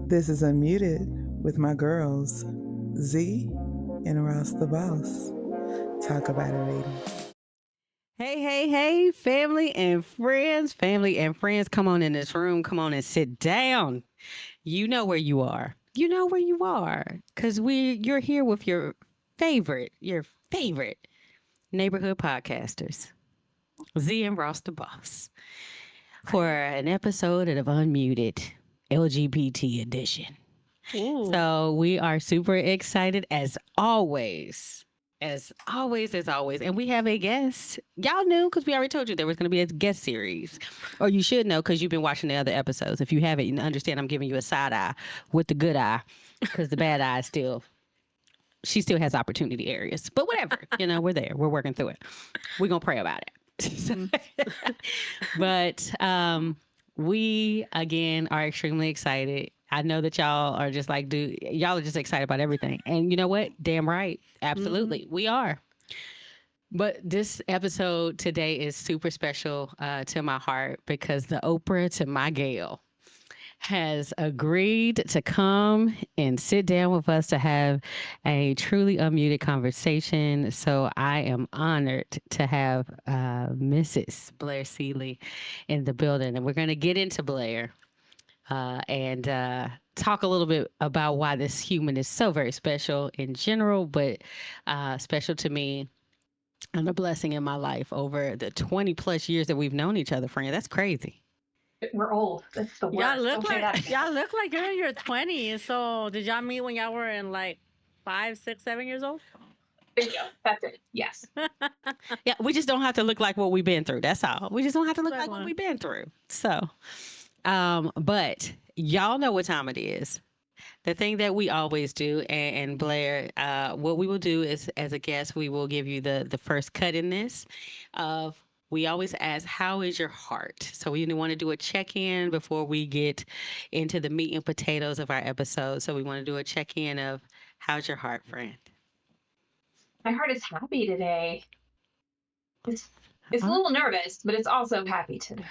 This is Unmuted with my girls, Z and Ross the Boss. Talk about it, ladies. Hey, hey, hey, family and friends. Family and friends, come on in this room. Come on and sit down. You know where you are. You know where you are. Cause you're here with your favorite neighborhood podcasters, Z and Ross the Boss, for an episode of Unmuted LGBT edition. Ooh. So we are super excited as always. As always. And we have a guest. Y'all knew because we already told you there was going to be a guest series. Or you should know because you've been watching the other episodes. If you haven't, you understand I'm giving you a side eye with the good eye because the bad eye she still has opportunity areas. But whatever, we're there. We're working through it. We're going to pray about it. But we, again, are extremely excited. I know that y'all are just like, dude, y'all are just excited about everything. And you know what? Damn right. Absolutely. We are. But this episode today is super special to my heart because the Oprah to my Gail has agreed to come and sit down with us to have a truly unmuted conversation. So I am honored to have Mrs. Blair Celli in the building. And we're going to get into Blair and talk a little bit about why this human is so very special in general, but special to me and a blessing in my life over the 20 plus years that we've known each other, friend. That's crazy. We're old. That's the worst. Y'all look like you're in your 20s. So did y'all meet when y'all were in like 5, 6, 7 years old? There you go. That's it. Yes. Yeah, we just don't have to look like what we've been through. That's all. We just don't have to look That's like what fine. we've been through. So, but y'all know what time it is. The thing that we always do, and Blair, what we will do is, as a guest, we will give you the first cut in this. Of we always ask, "How is your heart?" So we want to do a check-in before we get into the meat and potatoes of our episode. So we want to do a check-in of, "How's your heart, friend?" My heart is happy today. It's a little nervous, but it's also happy today.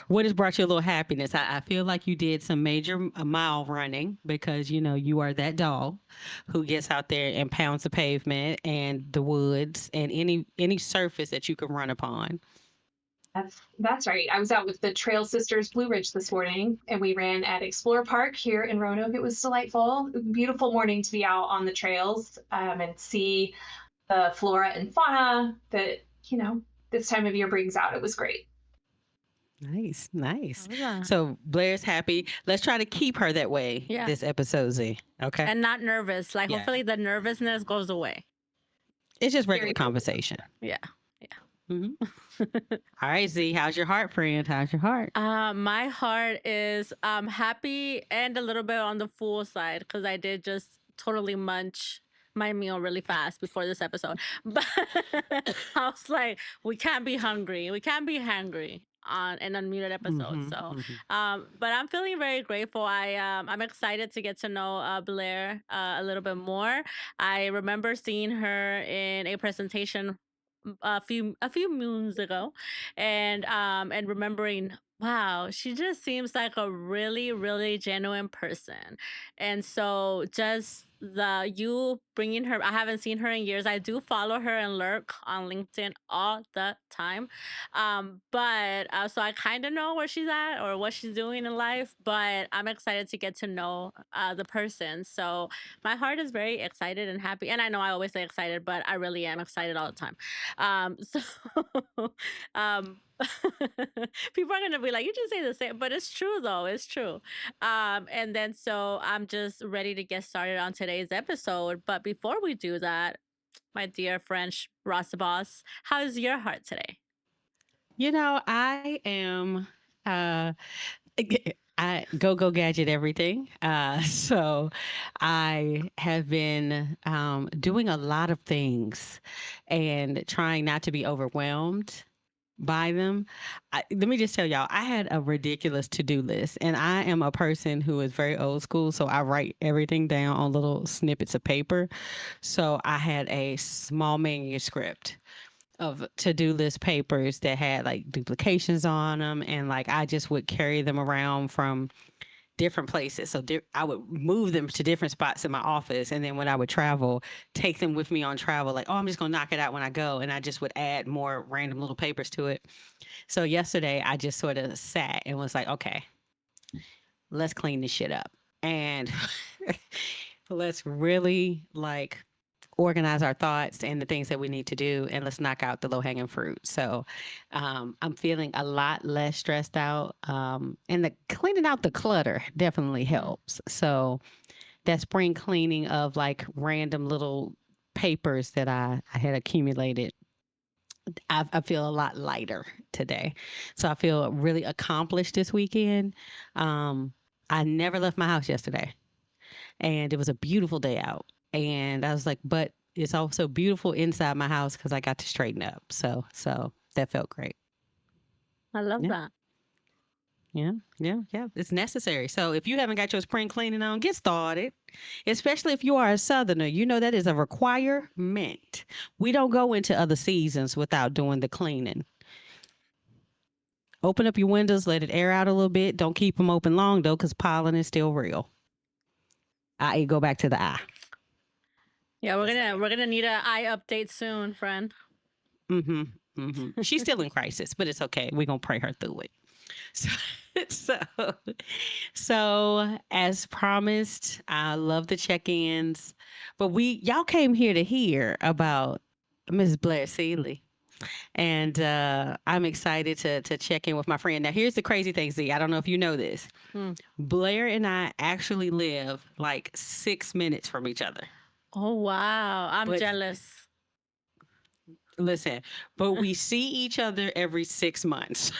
What has brought you a little happiness? I feel like you did some major mile running because you are that doll who gets out there and pounds the pavement and the woods and any surface that you can run upon. That's right. I was out with the Trail Sisters Blue Ridge this morning, and we ran at Explore Park here in Roanoke. It was delightful. Beautiful morning to be out on the trails and see the flora and fauna that this time of year brings out. It was great. Nice. Yeah. So Blair's happy. Let's try to keep her that way this episode, Z. Okay. And not nervous. Like, Yeah. hopefully the nervousness goes away. It's just regular Very conversation. Yeah. Mm-hmm. All right, Z. How's your heart, friend? How's your heart? My heart is happy and a little bit on the full side because I did just totally munch my meal really fast before this episode. But I was like, we can't be hungry. We can't be hangry on an unmuted episode. So, but I'm feeling very grateful. I'm excited to get to know Blair a little bit more. I remember seeing her in a presentation a few moons ago, and remembering, wow, she just seems like a really really genuine person. And so just the you bringing her, I haven't seen her in years. I do follow her and lurk on LinkedIn all the time, but so I kind of know where she's at or what she's doing in life, but I'm excited to get to know the person. So my heart is very excited and happy, and I know I always say excited, but I really am excited all the time. So um people are gonna be like, you just say the same, but it's true though. It's true. And then so I'm just ready to get started on today's episode. But before we do that, my dear French Ross Boss, how is your heart today? I am uh I go gadget everything. So I have been doing a lot of things and trying not to be overwhelmed by them. Let me just tell y'all, I had a ridiculous to-do list, and I am a person who is very old school, so I write everything down on little snippets of paper. So I had a small manuscript of to-do list papers that had like duplications on them, and like I just would carry them around from different places. So I would move them to different spots in my office, and then when I would travel, take them with me on travel. Like, oh, I'm just gonna knock it out when I go, and I just would add more random little papers to it. So yesterday, I just sort of sat and was like, okay, let's clean this shit up, and let's really like organize our thoughts and the things that we need to do, and let's knock out the low hanging fruit. So I'm feeling a lot less stressed out, and the cleaning out the clutter definitely helps. So that spring cleaning of like random little papers that I had accumulated, I feel a lot lighter today. So I feel really accomplished this weekend. I never left my house yesterday, and it was a beautiful day out. And I was like, but it's also beautiful inside my house because I got to straighten up. So that felt great. I love Yeah. that. Yeah. It's necessary. So if you haven't got your spring cleaning on, get started. Especially if you are a Southerner, you know that is a requirement. We don't go into other seasons without doing the cleaning. Open up your windows, let it air out a little bit. Don't keep them open long though, because pollen is still real. I go back to the eye. Yeah, we're gonna need an eye update soon, friend. She's still in crisis, but it's okay. We're gonna pray her through it. So, so as promised, I love the check-ins, but y'all came here to hear about Miss Blair Celli. And I'm excited to check in with my friend. Now, here's the crazy thing, Z. I don't know if you know this. Blair and I actually live like 6 minutes from each other. Oh wow, I'm jealous. Listen, but we see each other every 6 months.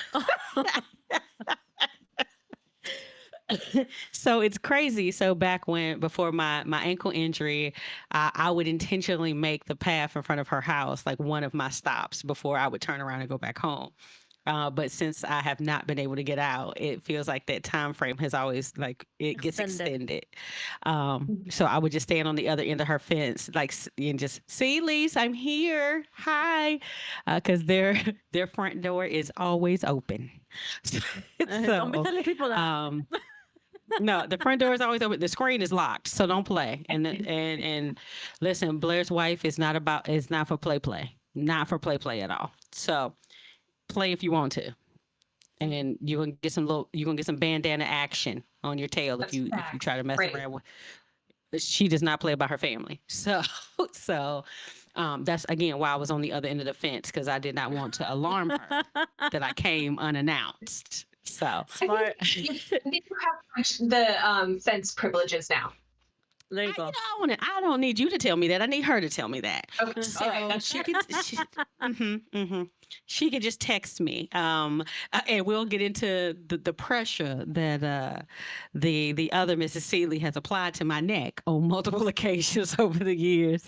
So it's crazy. So back before my ankle injury, I would intentionally make the path in front of her house like one of my stops before I would turn around and go back home. But since I have not been able to get out, it feels like that time frame has always like it gets extended. So I would just stand on the other end of her fence, like and just see, Lise, I'm here. Hi, because their front door is always open. Don't be telling people that. No, the front door is always open. The screen is locked, so don't play. And listen, Blair's wife is not for play, not for play at all. So play if you want to, and you can get some bandana action on your tail if you try to mess around with. She does not play about her family. So that's again why I was on the other end of the fence, because I did not want to alarm her that I came unannounced. So smart. I think you have the fence privileges now. There you go. I don't need you to tell me that. I need her to tell me that. Okay. So All right. she can just text me, and we'll get into the pressure that the other Mrs. Celli has applied to my neck on multiple occasions over the years,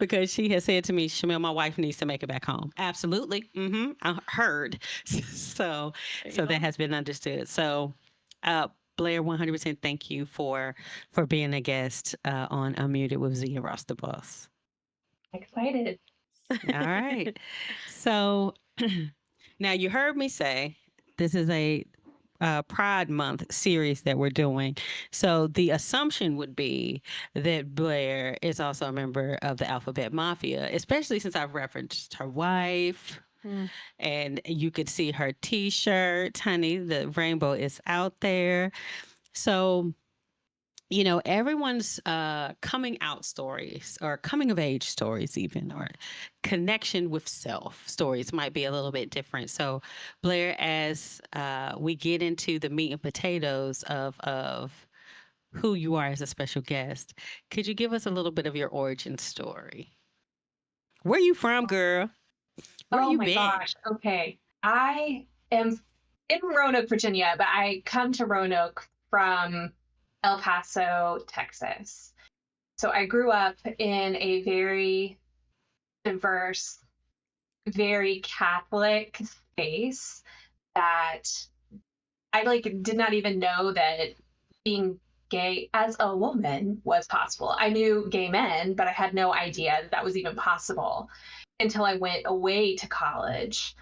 because she has said to me, Shamil, my wife needs to make it back home. Absolutely. I heard. So that has been understood. So, Blair, 100% thank you for being a guest on Unmuted with Zia Ross the Boss. Excited. All right. So now you heard me say this is a Pride Month series that we're doing. So the assumption would be that Blair is also a member of the Alphabet Mafia, especially since I've referenced her wife. And you could see her T-shirt, honey. The rainbow is out there. So, everyone's coming out stories or coming of age stories, even, or connection with self stories might be a little bit different. So, Blair, as we get into the meat and potatoes of who you are as a special guest, could you give us a little bit of your origin story? Where you from, girl? Where you been? Gosh. Okay. I am in Roanoke, Virginia, but I come to Roanoke from El Paso, Texas. So I grew up in a very diverse, very Catholic space that I did not even know that being gay as a woman was possible. I knew gay men, but I had no idea that was even possible. until I went away to college.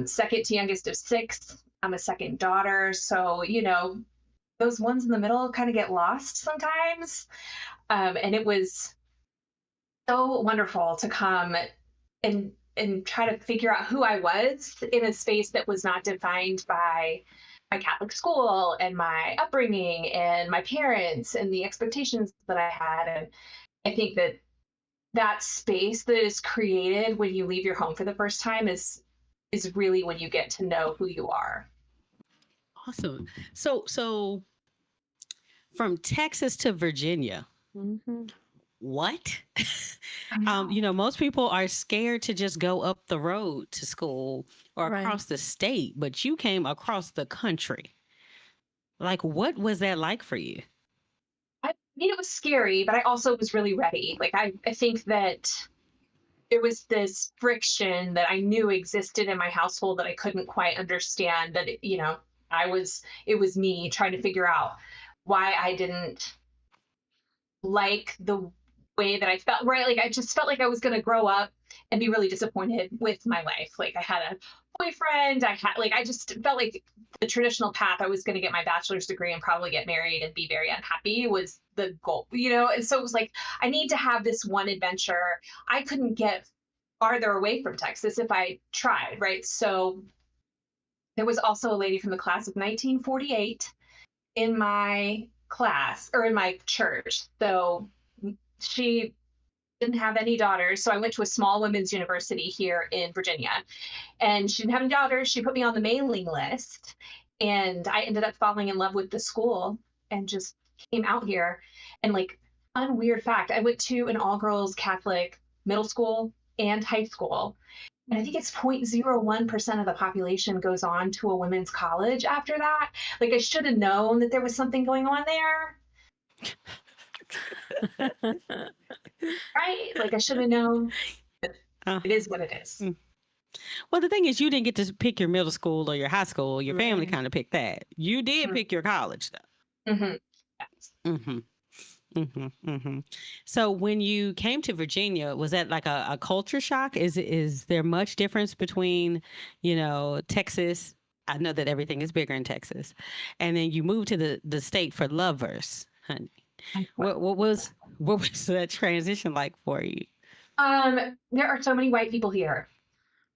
Second to youngest of 6. I'm a second daughter. So, those ones in the middle kind of get lost sometimes. And it was so wonderful to come and try to figure out who I was in a space that was not defined by my Catholic school and my upbringing and my parents and the expectations that I had. And I think that space that is created when you leave your home for the first time is really when you get to know who you are. Awesome. So from Texas to Virginia, what? Most people are scared to just go up the road to school or Right. across the state, but you came across the country. Like, what was that like for you? I mean, it was scary, but I also was really ready. Like, I think that there was this friction that I knew existed in my household that I couldn't quite understand. That, it was me trying to figure out why I didn't like the way that I felt, right? Like, I just felt like I was going to grow up and be really disappointed with my life. Like, I had a boyfriend. I just felt like the traditional path, I was going to get my bachelor's degree and probably get married and be very unhappy, was the goal, And so it was like, I need to have this one adventure. I couldn't get farther away from Texas if I tried, right? So there was also a lady from the class of 1948 in my class, or in my church. So she didn't have any daughters. So I went to a small women's university here in Virginia, and she didn't have any daughters. She put me on the mailing list, and I ended up falling in love with the school and just came out here. And like, unweird fact, I went to an all girls Catholic middle school and high school. And I think it's 0.01% of the population goes on to a women's college after that. Like, I should have known that there was something going on there. Right? Like, I should have known. It is what it is. Well, the thing is, you didn't get to pick your middle school or your high school. Your family Right. kind of picked that. You did pick your college, though. Mm-hmm. Yes. So when you came to Virginia, was that like a culture shock? Is there much difference between, Texas? I know that everything is bigger in Texas, and then you moved to the state for lovers, honey. What was that transition like for you? There are so many white people here.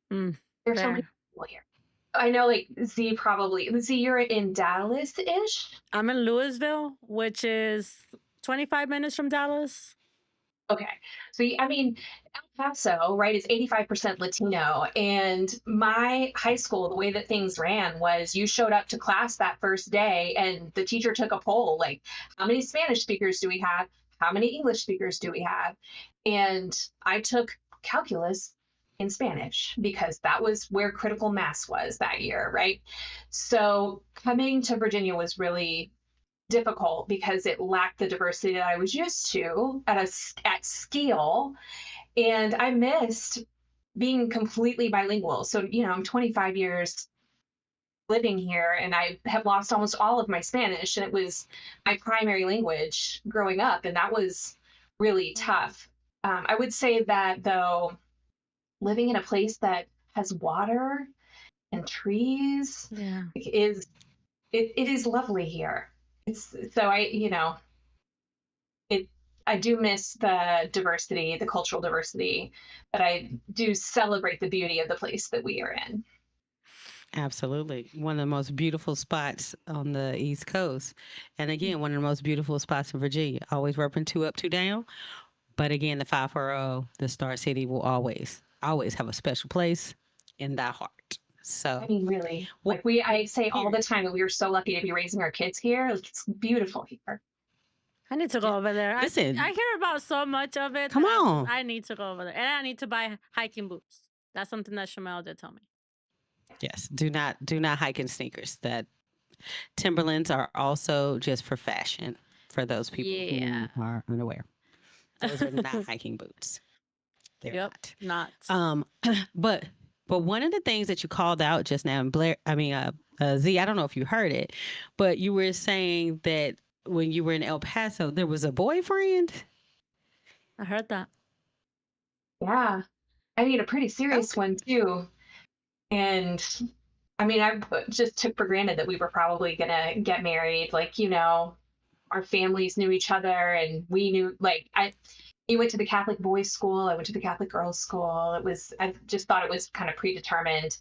There's so many people here. I know, like, Z, you're in Dallas-ish? I'm in Louisville, which is 25 minutes from Dallas. Okay. So, I mean, El Paso, right, is 85% Latino. And my high school, the way that things ran was you showed up to class that first day and the teacher took a poll, like, how many Spanish speakers do we have? How many English speakers do we have? And I took calculus in Spanish because that was where critical mass was that year, right? So coming to Virginia was really difficult because it lacked the diversity that I was used to at scale. And I missed being completely bilingual. So, I'm 25 years living here and I have lost almost all of my Spanish, and it was my primary language growing up. And that was really tough. I would say that, though, living in a place that has water and trees it is lovely here. I do miss the diversity, the cultural diversity, but I do celebrate the beauty of the place that we are in. Absolutely. One of the most beautiful spots on the East Coast. And again, one of the most beautiful spots in Virginia. Always repping 2 up, 2 down. But again, the 540, the Star City, will always have a special place in that heart. So, I mean, really, I say all the time that we are so lucky to be raising our kids here. It's beautiful here. I need to go over there. Listen. I hear about so much of it. Come on. I need to go over there. And I need to buy hiking boots. That's something that Shamel did tell me. Yes. Do not hike in sneakers. That Timberlands are also just for fashion for those people who are unaware. Those are not hiking boots. They're not. But one of the things that you called out just now, and Blair, Z, I don't know if you heard it, but you were saying that when you were in El Paso, there was a boyfriend. I heard that. Yeah. I mean, a pretty serious one too. And I mean, I just took for granted that we were probably gonna get married. Like, our families knew each other, and we knew. Like, he went to the Catholic boys' school. I went to the Catholic girls' school. I just thought it was kind of predetermined.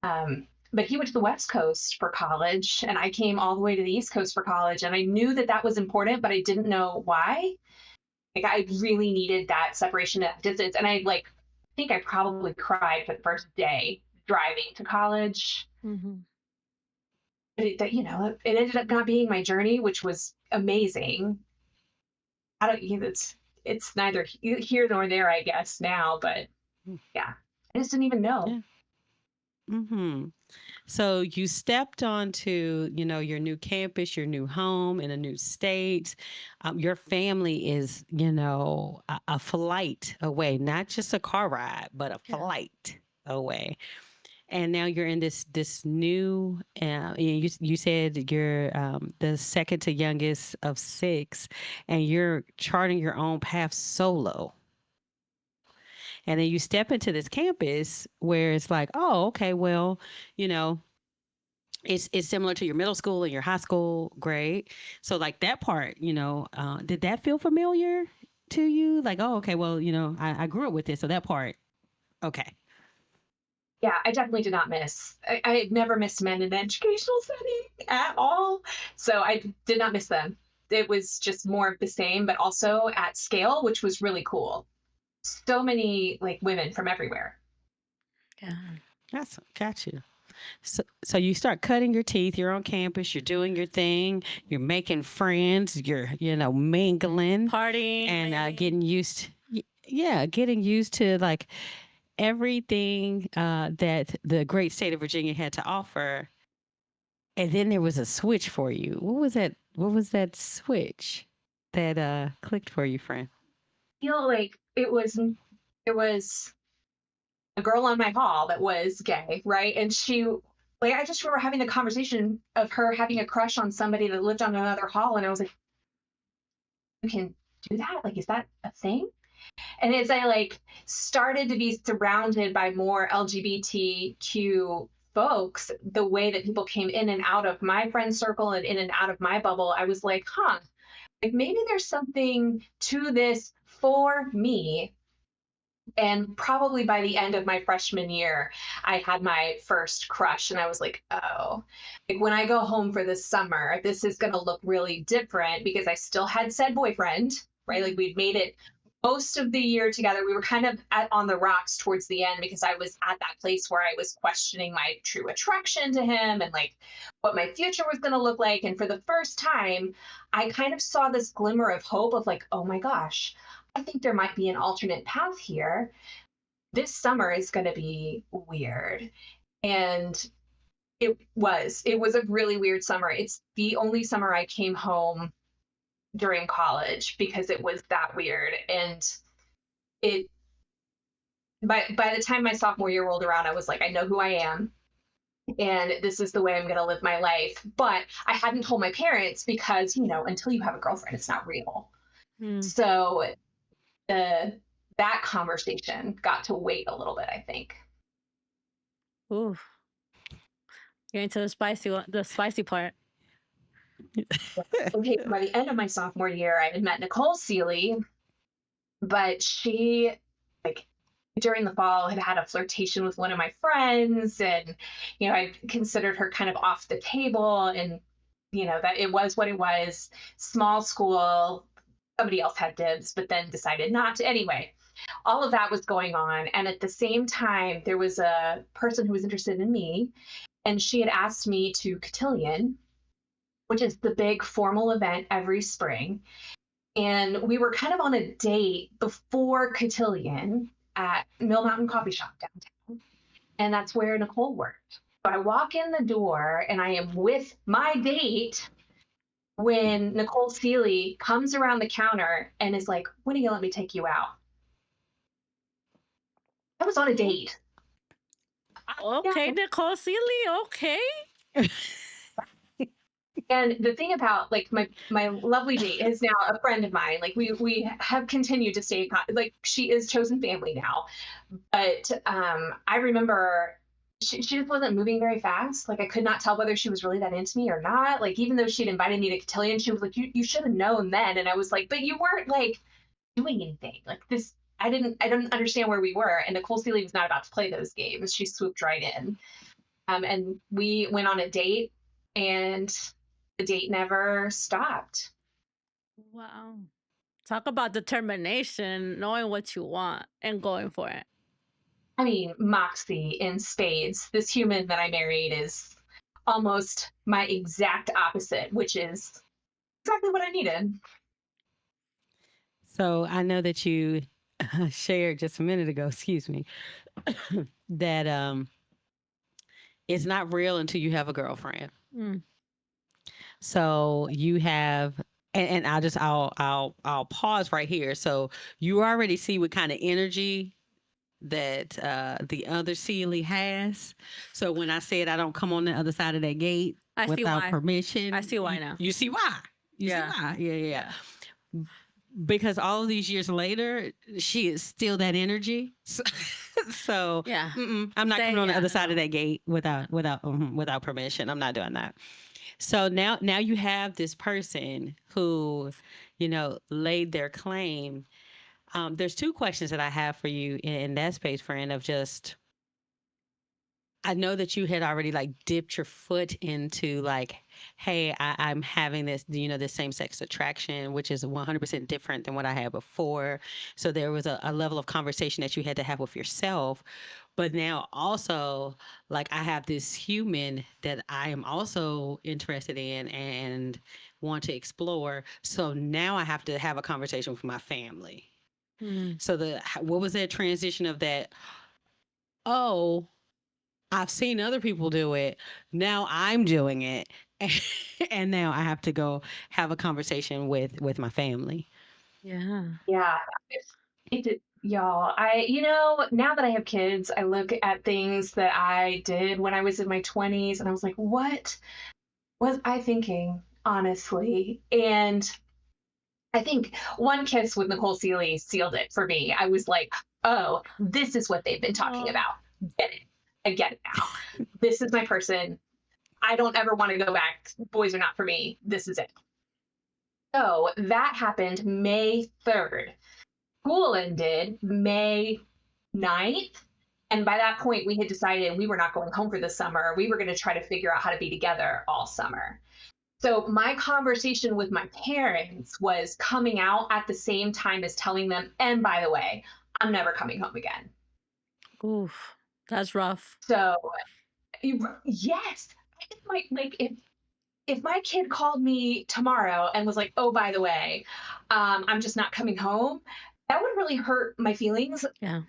But he went to the West Coast for college, and I came all the way to the East Coast for college. And I knew that that was important, but I didn't know why. Like, I really needed that separation, that distance. And I think I probably cried for the first day driving to college. Mm-hmm. It ended up not being my journey, which was amazing. I don't, it's neither here nor there, I guess, now, but yeah, I just didn't even know. Yeah. Mm-hmm. So you stepped onto, your new campus, your new home in a new state. Your family is, a flight away, not just a car ride, but a flight away. And now you're in this new. You said you're the second to youngest of 6, and you're charting your own path solo. And then you step into this campus where it's like, oh, okay, well, you know, it's similar to your middle school and your high school grade. So like that part, did that feel familiar to you? Like, oh, okay, well, I grew up with this, so that part, okay. Yeah, I definitely did not miss. I had never missed men in an educational setting at all. So I did not miss them. It was just more of the same, but also at scale, which was really cool. So many like women from everywhere. Yeah. Got you. So you start cutting your teeth. You're on campus. You're doing your thing. You're making friends. You're mingling Partying and getting used. Yeah, getting used to like everything that the great state of Virginia had to offer. And then there was a switch for you. What was that? What was that switch that clicked for you, friend? I feel like it was a girl on my hall that was gay, right? And I just remember having the conversation of her having a crush on somebody that lived on another hall, and I was like, you can do that? Like, is that a thing? And as I started to be surrounded by more LGBTQ folks, the way that people came in and out of my friend circle and in and out of my bubble, I was like, huh, like maybe there's something to this for me. And probably by the end of my freshman year, I had my first crush, and I was like, oh, like when I go home for this summer, this is going to look really different because I still had said boyfriend, right? Like we'd made it most of the year together. We were kind of on the rocks towards the end because I was at that place where I was questioning my true attraction to him and like what my future was going to look like. And for the first time, I kind of saw this glimmer of hope of like, oh my gosh, I think there might be an alternate path here. This summer is going to be weird. And it was a really weird summer. It's the only summer I came home during college because it was that weird. And it by the time my sophomore year rolled around, I was like, I know who I am. And this is the way I'm going to live my life. But I hadn't told my parents because, until you have a girlfriend, it's not real. So that conversation got to wait a little bit, I think. Ooh. You're into the spicy part. Okay, by the end of my sophomore year, I had met Nicole Celli, but she, like, during the fall, had a flirtation with one of my friends, and I considered her kind of off the table, and that it was what it was. Small school, somebody else had dibs, but then decided not to. Anyway, all of that was going on, and at the same time, there was a person who was interested in me, and she had asked me to cotillion, which is the big formal event every spring. And we were kind of on a date before cotillion at Mill Mountain Coffee Shop downtown. And that's where Nicole worked. So I walk in the door and I am with my date when Nicole Celli comes around the counter and is like, when are you going to let me take you out? I was on a date. Okay, Nicole Celli, okay. And the thing about like my lovely date is now a friend of mine. Like we have continued to stay in like she is chosen family now. But I remember she just wasn't moving very fast. Like I could not tell whether she was really that into me or not. Like even though she'd invited me to cotillion, she was like, you should have known then. And I was like, but you weren't like doing anything. Like this I didn't understand where we were. And Nicole Seeley was not about to play those games. She swooped right in. And we went on a date and the date never stopped. Wow. Talk about determination, knowing what you want and going for it. I mean, moxie in spades. This human that I married is almost my exact opposite, which is exactly what I needed. So I know that you shared just a minute ago, excuse me, that it's not real until you have a girlfriend. Mm. So you have, and I'll pause right here. So you already see what kind of energy that the other Sealy has. So when I said I don't come on the other side of that gate I see without why. permission, I see why now. You see why? You Yeah. see why? Yeah. Because all of these years later, she is still that energy. So Yeah. I'm not coming on the Yeah, other side no. of that gate without permission. I'm not doing that. So now you have this person who, laid their claim. There's two questions that I have for you in that space, friend, of just, I know that you had already like dipped your foot into like, hey, I'm having this, this same sex attraction, which is 100% different than what I had before. So there was a level of conversation that you had to have with yourself. But now also, like, I have this human that I am also interested in and want to explore. So now I have to have a conversation with my family. Mm. So what was that transition of that? Oh, I've seen other people do it. Now I'm doing it. And now I have to go have a conversation with my family. Yeah. Yeah, it did, y'all. Now that I have kids, I look at things that I did when I was in my 20s and I was like, what was I thinking, honestly? And I think one kiss with Nicole Seeley sealed it for me. I was like, oh, this is what they've been talking Oh. about. Get it. I get it now. This is my person. I don't ever want to go back. Boys are not for me. This is it. So that happened May 3rd. School ended May 9th. And by that point, we had decided we were not going home for the summer. We were going to try to figure out how to be together all summer. So my conversation with my parents was coming out at the same time as telling them, and by the way, I'm never coming home again. Oof. That's rough. So yes, if my kid called me tomorrow and was like, oh, by the way, I'm just not coming home, that would really hurt my feelings. Yeah.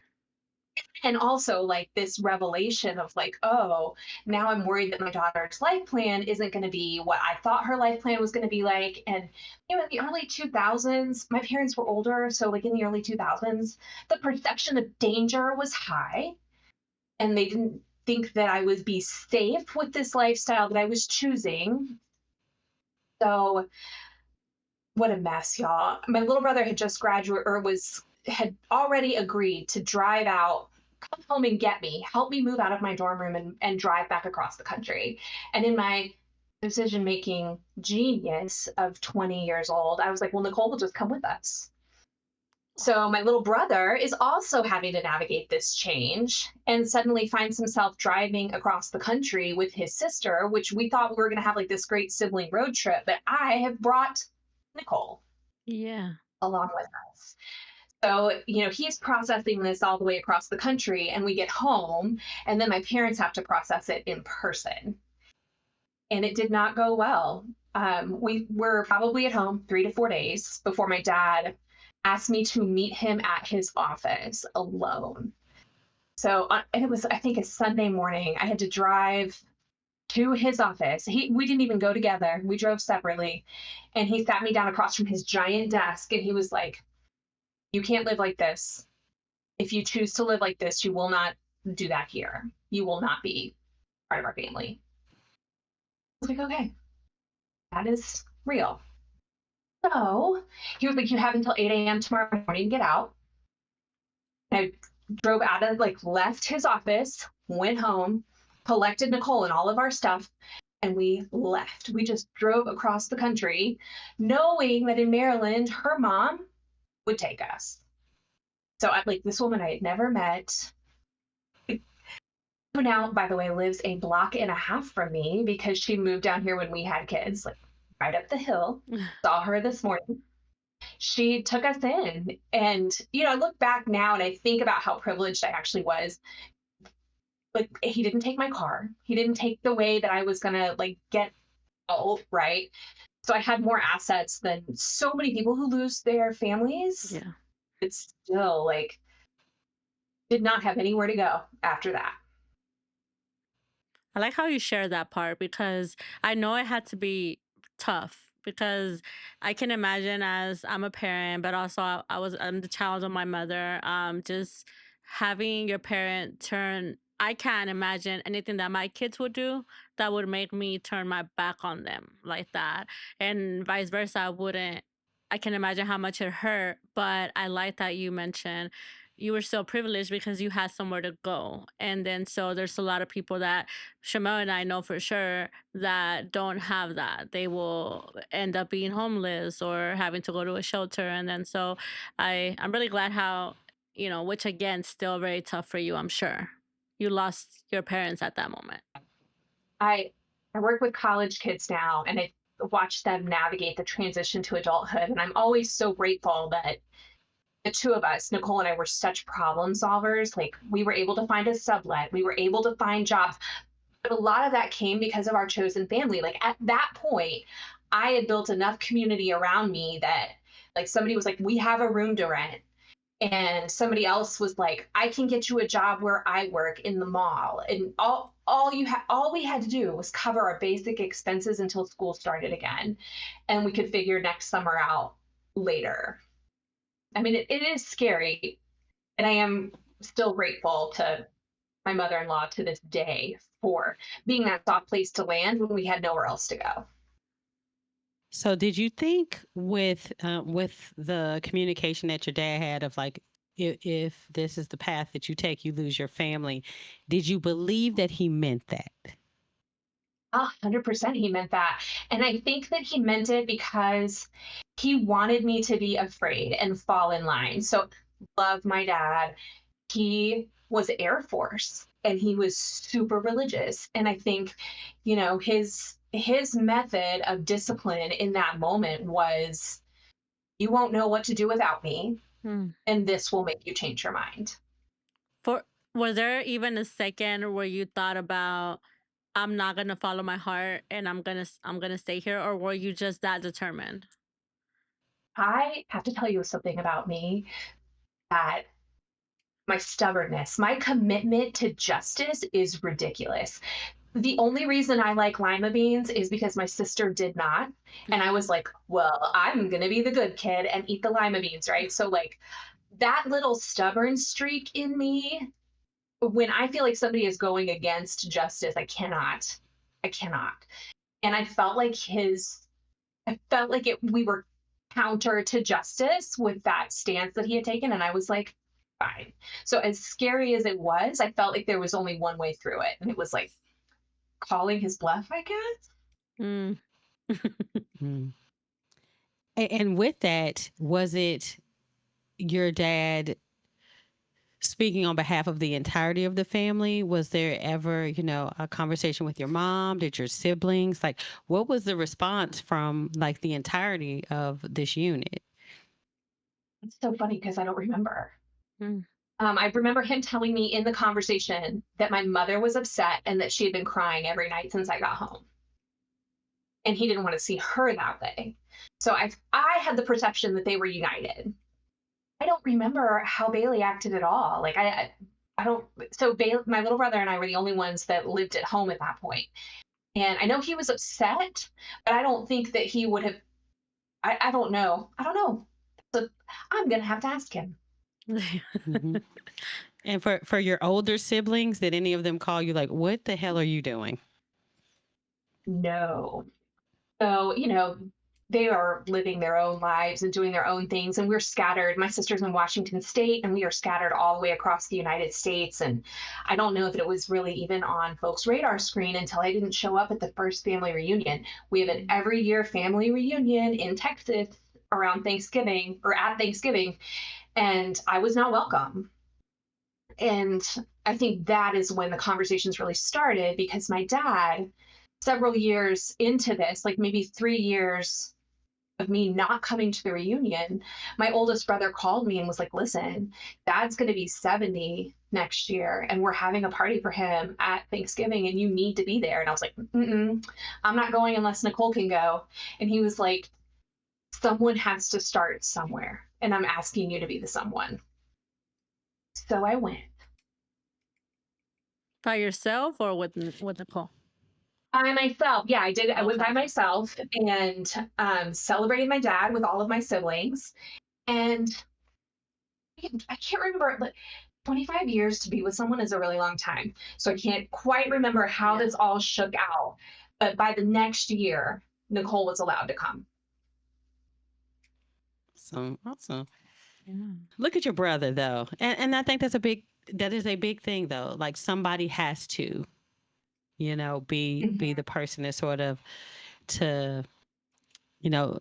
And also like this revelation of like, oh, now I'm worried that my daughter's life plan isn't going to be what I thought her life plan was going to be like. And in the early 2000s, my parents were older, so like in the early 2000s, the perception of danger was high, and they didn't think that I would be safe with this lifestyle that I was choosing. So what a mess, y'all. My little brother had just graduated or had already agreed to drive out, come home and get me, help me move out of my dorm room and drive back across the country. And in my decision making genius of 20 years old, I was like, well, Nicole will just come with us. So my little brother is also having to navigate this change and suddenly finds himself driving across the country with his sister, which we thought we were going to have like this great sibling road trip, but I have brought Nicole Yeah. along with us. So, he's processing this all the way across the country, and we get home, and then my parents have to process it in person. And it did not go well. We were probably at home 3 to 4 days before my dad asked me to meet him at his office alone. So, and it was, I think, a Sunday morning. I had to drive to his office. We didn't even go together. We drove separately. And he sat me down across from his giant desk, and he was like, you can't live like this. If you choose to live like this, you will not do that here. You will not be part of our family. I was like, okay. that is real. So he was like, you have until 8 a.m. tomorrow morning to get out. I drove out of, like, left his office, went home, collected Nicole and all of our stuff, and we left. We just drove across the country, knowing that in Maryland, her mom would take us. So I'm like, this woman I had never met, who now, by the way, lives a block and a half from me because she moved down here when we had kids, like right up the hill. Saw her this morning. She took us in. And, I look back now and I think about how privileged I actually was. Like, he didn't take my car. He didn't take the way that I was going to, like, get out, right? So I had more assets than so many people who lose their families. Yeah. It's still, like, did not have anywhere to go after that. I like how you share that part because I know it had to be tough because I can imagine as I'm a parent, but also I'm the child of my mother. Just having your parent turn, I can't imagine anything that my kids would do that would make me turn my back on them like that, and vice versa. I can imagine how much it hurt, but I like that you mentioned you were so privileged because you had somewhere to go. And then so there's a lot of people that Shamel and I know for sure that don't have that. They will end up being homeless or having to go to a shelter. And then so I'm really glad how, which again, still very tough for you, I'm sure. You lost your parents at that moment. I work with college kids now, and I watch them navigate the transition to adulthood. And I'm always so grateful that the two of us, Nicole and I, were such problem solvers. Like, we were able to find a sublet, we were able to find jobs. But a lot of that came because of our chosen family. Like, at that point, I had built enough community around me that, like, somebody was like, we have a room to rent. And somebody else was like, I can get you a job where I work in the mall. And all we had to do was cover our basic expenses until school started again. And we could figure next summer out later. I mean, it is scary. And I am still grateful to my mother-in-law to this day for being that soft place to land when we had nowhere else to go. So did you think with the communication that your dad had of like, if this is the path that you take, you lose your family, did you believe that he meant that? 100% he meant that. And I think that he meant it because he wanted me to be afraid and fall in line. So, love my dad. He was Air Force and he was super religious. And I think, his method of discipline in that moment was, you won't know what to do without me, and this will make you change your mind. Was there even a second where you thought about, I'm not gonna follow my heart and I'm gonna stay here, or were you just that determined? I have to tell you something about me, that my stubbornness, my commitment to justice is ridiculous. The only reason I like lima beans is because my sister did not. And I was like, well, I'm going to be the good kid and eat the lima beans, right? So, like, that little stubborn streak in me, when I feel like somebody is going against justice, I cannot. I cannot. And I felt like we were counter to justice with that stance that he had taken. And I was like, fine. So, as scary as it was, I felt like there was only one way through it. And it was like calling his bluff, I guess. Mm. Mm. And with that, was it your dad speaking on behalf of the entirety of the family? Was there ever, a conversation with your mom? Did your siblings, like, what was the response from like the entirety of this unit? It's so funny because I don't remember. Mm. I remember him telling me in the conversation that my mother was upset and that she had been crying every night since I got home. And he didn't want to see her that way. So I had the perception that they were united. I don't remember how Bailey acted at all. Like, I don't. So my little brother and I were the only ones that lived at home at that point. And I know he was upset, but I don't think that he would have. I don't know. I don't know. So I'm gonna have to ask him. Mm-hmm. And for your older siblings, did any of them call you like, what the hell are you doing? No. So, they are living their own lives and doing their own things. And we're scattered. My sister's in Washington State, and we are scattered all the way across the United States. And I don't know that it was really even on folks' radar screen until I didn't show up at the first family reunion. We have an every year family reunion in Texas around Thanksgiving or at Thanksgiving, and I was not welcome. And I think that is when the conversations really started, because my dad, several years into this, like maybe 3 years of me not coming to the reunion, my oldest brother called me and was like, listen, dad's going to be 70 next year, and we're having a party for him at Thanksgiving, and you need to be there. And I was like, I'm not going unless Nicole can go. And he was like, someone has to start somewhere, and I'm asking you to be the someone. So I went. By yourself or with Nicole? By myself. Yeah, I did. I went by Okay. myself and celebrated my dad with all of my siblings. And I can't remember, like, 25 years to be with someone is a really long time. So I can't quite remember how Yeah. this all shook out. But by the next year, Nicole was allowed to come. Awesome. Yeah. Look at your brother though. And I think that is a big thing though. Like somebody has to, be the person that sort of to, you know,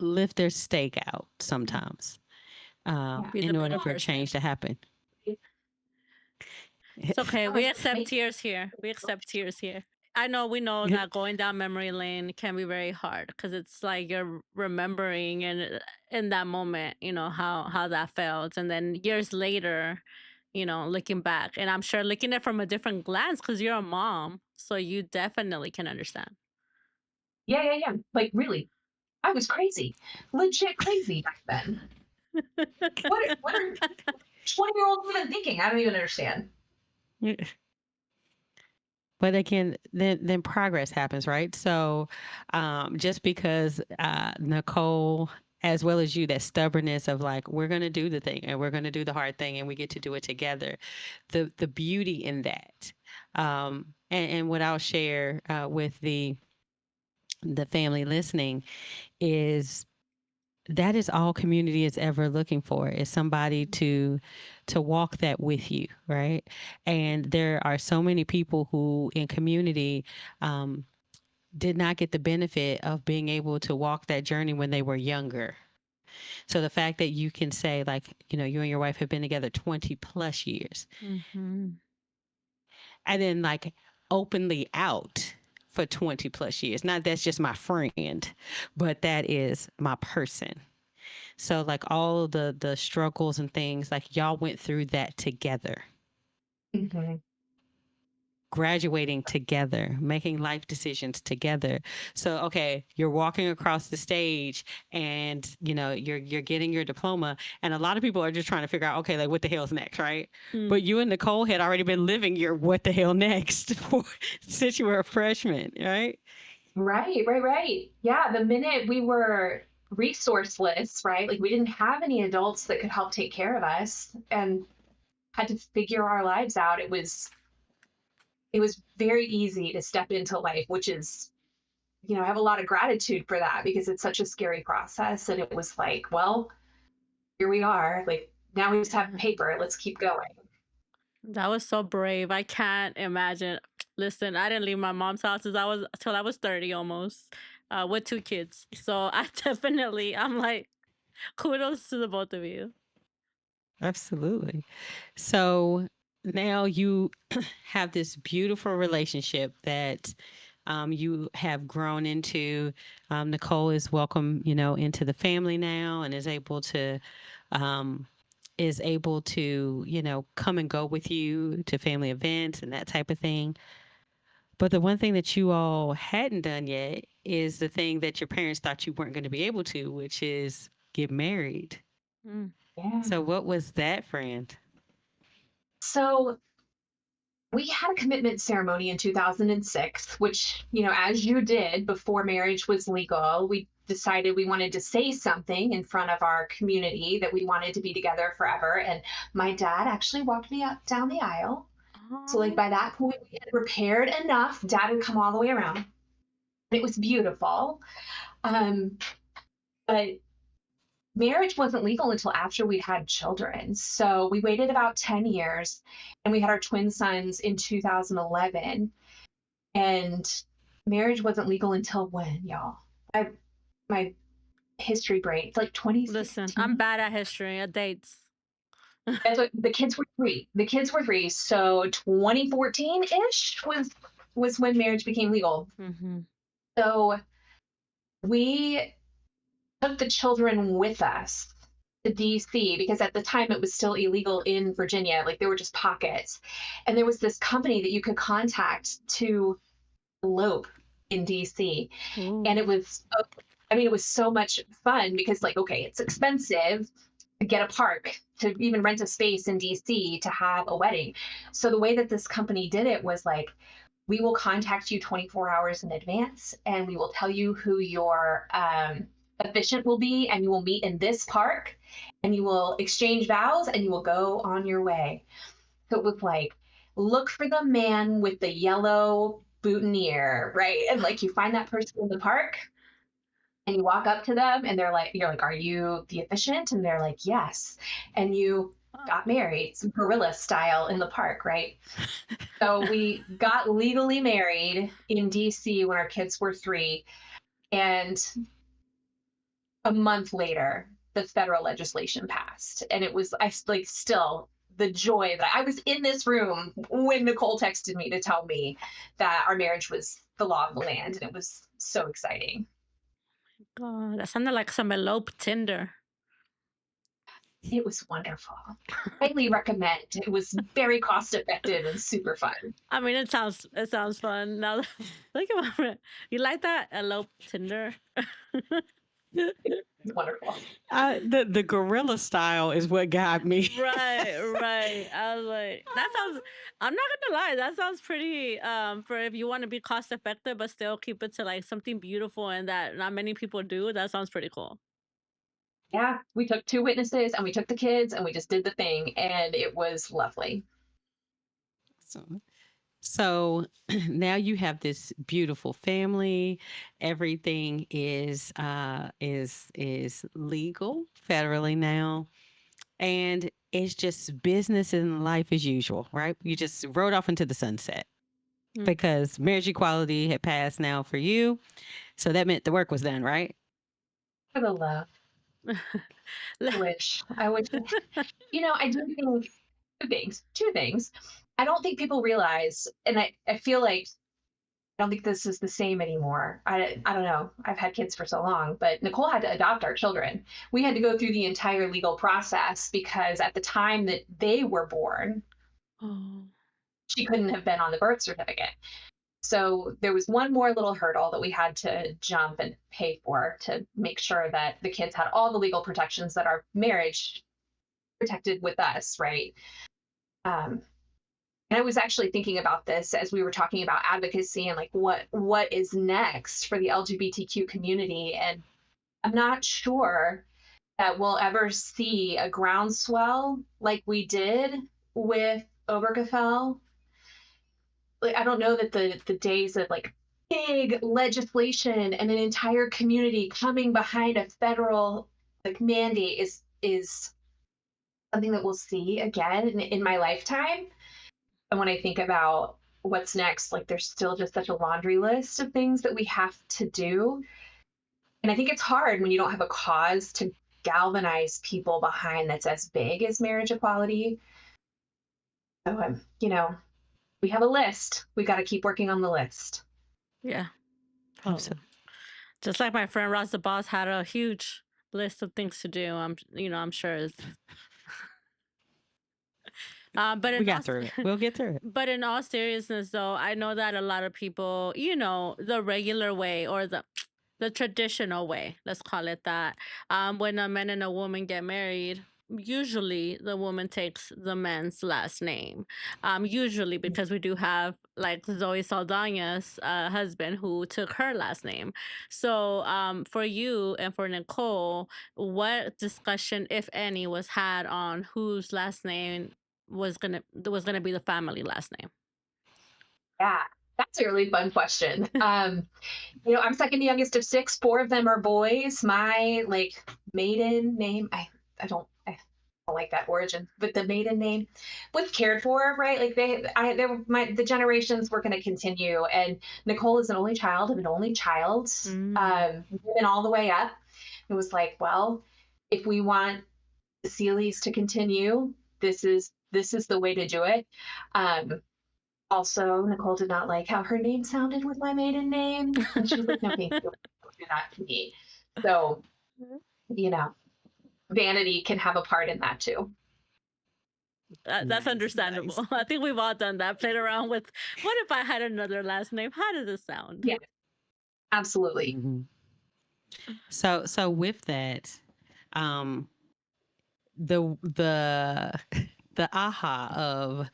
lift their stake out sometimes, Yeah. Be the in better order for person. change to happen. It's okay. We accept Make- tears here. We accept tears here. we know that going down memory lane can be very hard because it's like you're remembering and in that moment, how that felt. And then years later, looking back. And I'm sure looking at it from a different glance because you're a mom. So you definitely can understand. Yeah. Like, really, I was crazy, legit crazy back then. What are 20-year-olds even thinking? I don't even understand. But again, then progress happens, right? So, just because Nicole, as well as you, that stubbornness of like, we're going to do the thing and we're going to do the hard thing and we get to do it together. The beauty in that, and what I'll share with the family listening is that is all community is ever looking for, is somebody to walk that with you, right? And there are so many people who in community did not get the benefit of being able to walk that journey when they were younger. So the fact that you can say, like, you and your wife have been together 20 plus years, Mm-hmm. and then like openly out for 20 plus years, not that's just my friend, but that is my person. So like all of the struggles and things, like y'all went through that together, graduating together, making life decisions together. So okay, you're walking across the stage and you're getting your diploma, and a lot of people are just trying to figure out, okay, like what the hell's next, right? But you and Nicole had already been living your what the hell next since you were a freshman, right? Right. Yeah, the minute we were resourceless, right? Like we didn't have any adults that could help take care of us and had to figure our lives out. It was very easy to step into life, which is, I have a lot of gratitude for that because it's such a scary process. And it was like, well, here we are. Like now we just have paper. Let's keep going. That was so brave. I can't imagine. Listen, I didn't leave my mom's house till I was 30 almost, with 2 kids. So I'm like, kudos to the both of you. Absolutely. So now you have this beautiful relationship that you have grown into. Nicole is welcome, into the family now and um, is able to, come and go with you to family events and that type of thing. But the one thing that you all hadn't done yet is the thing that your parents thought you weren't going to be able to, which is get married. Mm. Yeah. So what was that, friend? So we had a commitment ceremony in 2006, which, as you did before marriage was legal, we decided we wanted to say something in front of our community that we wanted to be together forever. And my dad actually walked me up down the aisle. So, like, by that point, we had prepared enough. Dad would come all the way around. It was beautiful. Um, but marriage wasn't legal until after we'd had children. So we waited about 10 years and we had our twin sons in 2011. And marriage wasn't legal until when, y'all? My history brain, it's like Listen, I'm 2016. bad at history, at dates. That's what the kids were three. The kids were three. So 2014-ish was when marriage became legal. Mm-hmm. So we took the children with us to DC because at the time it was still illegal in Virginia. Like there were just pockets. And there was this company that you could contact to elope in DC. And Ooh. it was, it was so much fun because, like, okay, it's expensive to get a park, to even rent a space in DC to have a wedding. So the way that this company did it was like, we will contact you 24 hours in advance and we will tell you who your officiant will be, and you will meet in this park and you will exchange vows and you will go on your way. So it was like, look for the man with the yellow boutonniere, right? And like you find that person in the park and you walk up to them and you're like, are you the officiant? And they're like, yes. And you got married, some guerrilla style in the park, right? So we got legally married in DC when our kids were 3. And a month later, the federal legislation passed. And it was, I like, still the joy that I was in this room when Nicole texted me to tell me that our marriage was the law of the land. And it was so exciting. God, that sounded like some elope Tinder. It was wonderful. Highly recommend. It was very cost effective and super fun. I mean, it sounds fun. Now, think about it. You like that elope Tinder? It's wonderful. The gorilla style is what got me. Right. I was like, that sounds. I'm not gonna lie, that sounds pretty. For if you want to be cost effective but still keep it to like something beautiful and that not many people do, that sounds pretty cool. Yeah, we took 2 witnesses and we took the kids and we just did the thing, and it was lovely. So now you have this beautiful family. Everything is legal federally now, and it's just business and life as usual, right? You just rode off into the sunset Mm. because marriage equality had passed now for you, so that meant the work was done, right? For the love. I wish. I do think two things. I don't think people realize, and I feel like I don't think this is the same anymore. I don't know. I've had kids for so long, but Nicole had to adopt our children. We had to go through the entire legal process because at the time that they were born, Oh. she couldn't have been on the birth certificate. So there was one more little hurdle that we had to jump and pay for to make sure that the kids had all the legal protections that our marriage protected with us, right? And I was actually thinking about this as we were talking about advocacy and like what is next for the LGBTQ community. And I'm not sure that we'll ever see a groundswell like we did with Obergefell. Like, I don't know that the days of like big legislation and an entire community coming behind a federal like mandate is something that we'll see again in my lifetime. And when I think about what's next, like there's still just such a laundry list of things that we have to do. And I think it's hard when you don't have a cause to galvanize people behind that's as big as marriage equality. So, we have a list. We got to keep working on the list. Yeah. Absolutely. Just like my friend Ross the Boss had a huge list of things to do. I'm sure it's. But We got through it. We'll get through it. But in all seriousness, though, I know that a lot of people, the regular way or the traditional way, let's call it that. When a man and a woman get married, usually the woman takes the man's last name. Usually because we do have like Zoe Saldana's husband who took her last name. So for you and for Nicole, what discussion, if any, was had on whose last name was gonna be the family last name? Yeah. That's a really fun question. I'm second youngest of six. Four of them are boys. My maiden name, I don't like that origin, but the maiden name was cared for, right? Like the generations were going to continue. And Nicole is an only child of an only child, given all the way up. It was like, well, if we want the Cellies to continue, this is the way to do it. Also, Nicole did not like how her name sounded with my maiden name. And she was like, no, thank you. Don't do that to me. So, vanity can have a part in that too. That's Nice, understandable. nice. I think we've all done that. Played around with, what if I had another last name? How does this sound? Yeah, absolutely. Mhm. So with that, um, the the aha of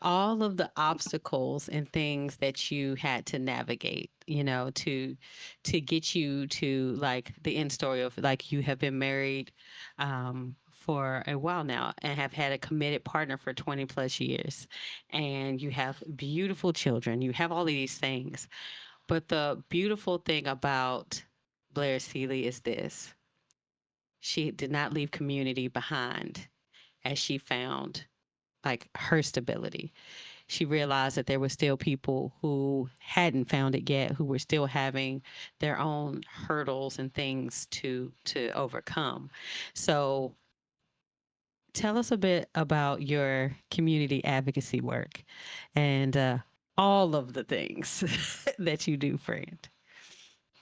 all of the obstacles and things that you had to navigate, to get you to like the end story of like you have been married for a while now and have had a committed partner for 20 plus years, and you have beautiful children, you have all of these things. But the beautiful thing about Blair Celli is this: she did not leave community behind as she found like her stability. She realized that there were still people who hadn't found it yet, who were still having their own hurdles and things to overcome. So tell us a bit about your community advocacy work and all of the things that you do, friend.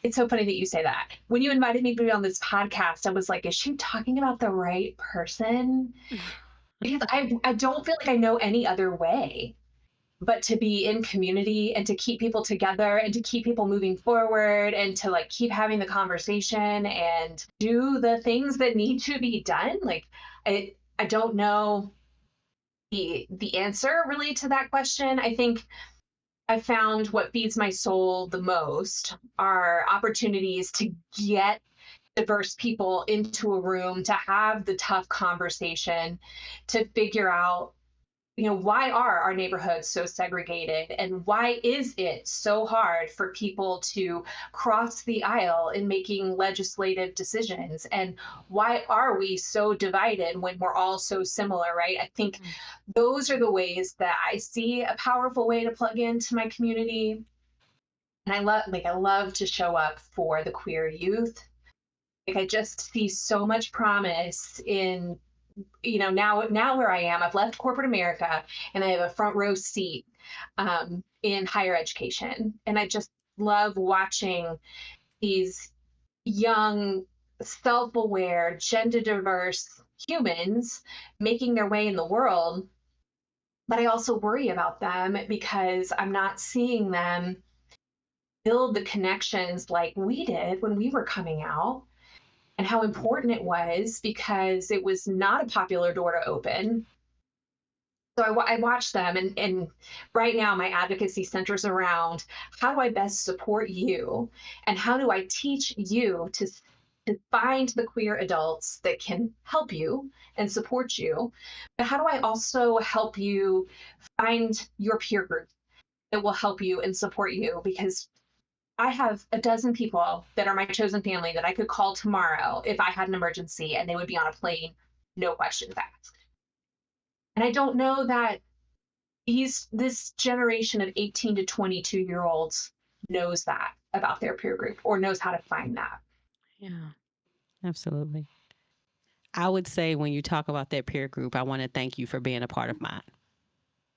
It's so funny that you say that. When you invited me to be on this podcast, I was like, is she talking about the right person? Because I don't feel like I know any other way but to be in community and to keep people together and to keep people moving forward and to like keep having the conversation and do the things that need to be done. Like I don't know the answer really to that question. I think I found what feeds my soul the most are opportunities to get diverse people into a room to have the tough conversation, to figure out, why are our neighborhoods so segregated and why is it so hard for people to cross the aisle in making legislative decisions, and why are we so divided when we're all so similar, right? I think those are the ways that I see a powerful way to plug into my community. And I love to show up for the queer youth. Like I just see so much promise in, now where I am. I've left corporate America and I have a front row seat in higher education. And I just love watching these young, self-aware, gender diverse humans making their way in the world. But I also worry about them because I'm not seeing them build the connections like we did when we were coming out, and how important it was because it was not a popular door to open. So I watch them, and right now my advocacy centers around how do I best support you, and how do I teach you to find the queer adults that can help you and support you, but how do I also help you find your peer group that will help you and support you, because I have a dozen people that are my chosen family that I could call tomorrow if I had an emergency and they would be on a plane, no questions asked. And I don't know that this generation of 18 to 22-year-olds knows that about their peer group or knows how to find that. Yeah. Absolutely. I would say when you talk about that peer group, I want to thank you for being a part of mine.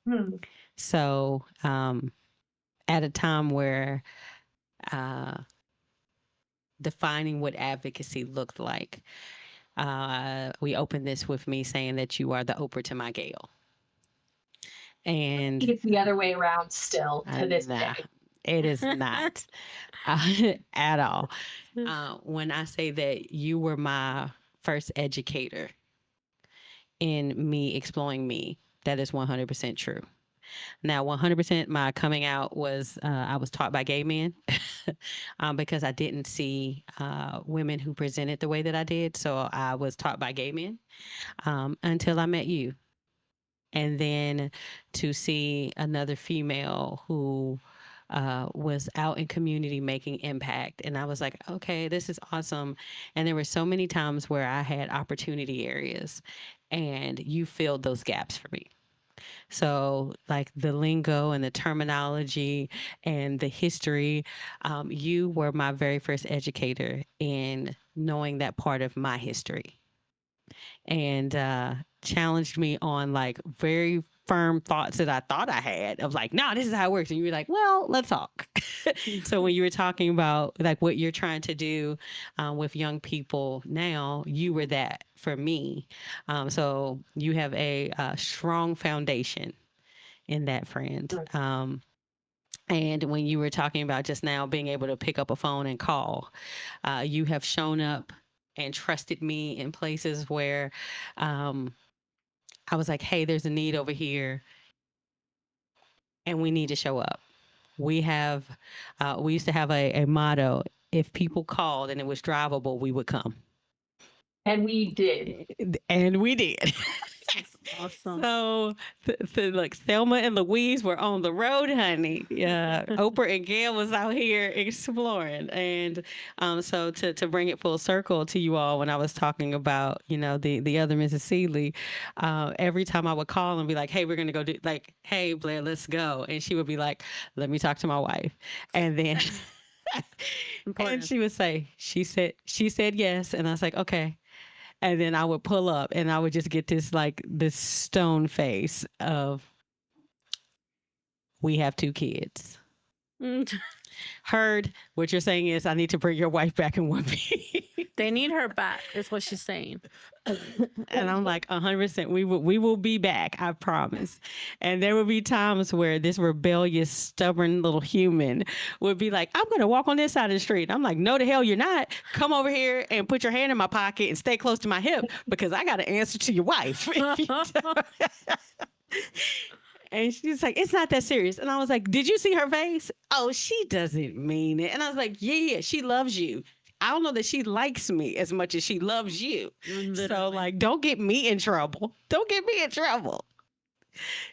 Hmm. So, at a time where defining what advocacy looked like, we opened this with me saying that you are the Oprah to my Gail. I And think it's the other way around still to this nah, day. it is not at all. When I say that you were my first educator in me exploring me, that is 100% true. Now, 100% my coming out was, I was taught by gay men because I didn't see women who presented the way that I did. So I was taught by gay men until I met you. And then to see another female who was out in community making impact. And I was like, okay, this is awesome. And there were so many times where I had opportunity areas and you filled those gaps for me. So, like the lingo and the terminology and the history, you were my very first educator in knowing that part of my history and challenged me on like very firm thoughts that I thought I had of like, no, this is how it works. And you were like, well, let's talk. So when you were talking about like what you're trying to do with young people now, you were that for me. So you have a strong foundation in that, friend. And when you were talking about just now being able to pick up a phone and call, you have shown up and trusted me in places where I was like, hey, there's a need over here and we need to show up. We have, we used to have a motto: if people called and it was drivable, we would come. And we did. And we did. That's awesome. So, like Thelma and Louise were on the road, honey. Yeah, Oprah and Gail was out here exploring, and so to bring it full circle to you all, when I was talking about the other Mrs. Seeley, every time I would call and be like, "Hey, we're gonna go do like, hey Blair, let's go," and she would be like, "Let me talk to my wife," and then. And she would say, she said yes. And I was like, okay. And then I would pull up and I would just get this stone face of, we have 2 kids. Heard what you're saying is I need to bring your wife back in one piece. They need her back, is what she's saying. And I'm like, 100%, we will be back, I promise. And there will be times where this rebellious, stubborn little human would be like, I'm going to walk on this side of the street. I'm like, no, the hell you're not. Come over here and put your hand in my pocket and stay close to my hip because I got to answer to your wife. And she's like, it's not that serious. And I was like, did you see her face? Oh, she doesn't mean it. And I was like, yeah, she loves you. I don't know that she likes me as much as she loves you. Literally. So like, don't get me in trouble. Don't get me in trouble.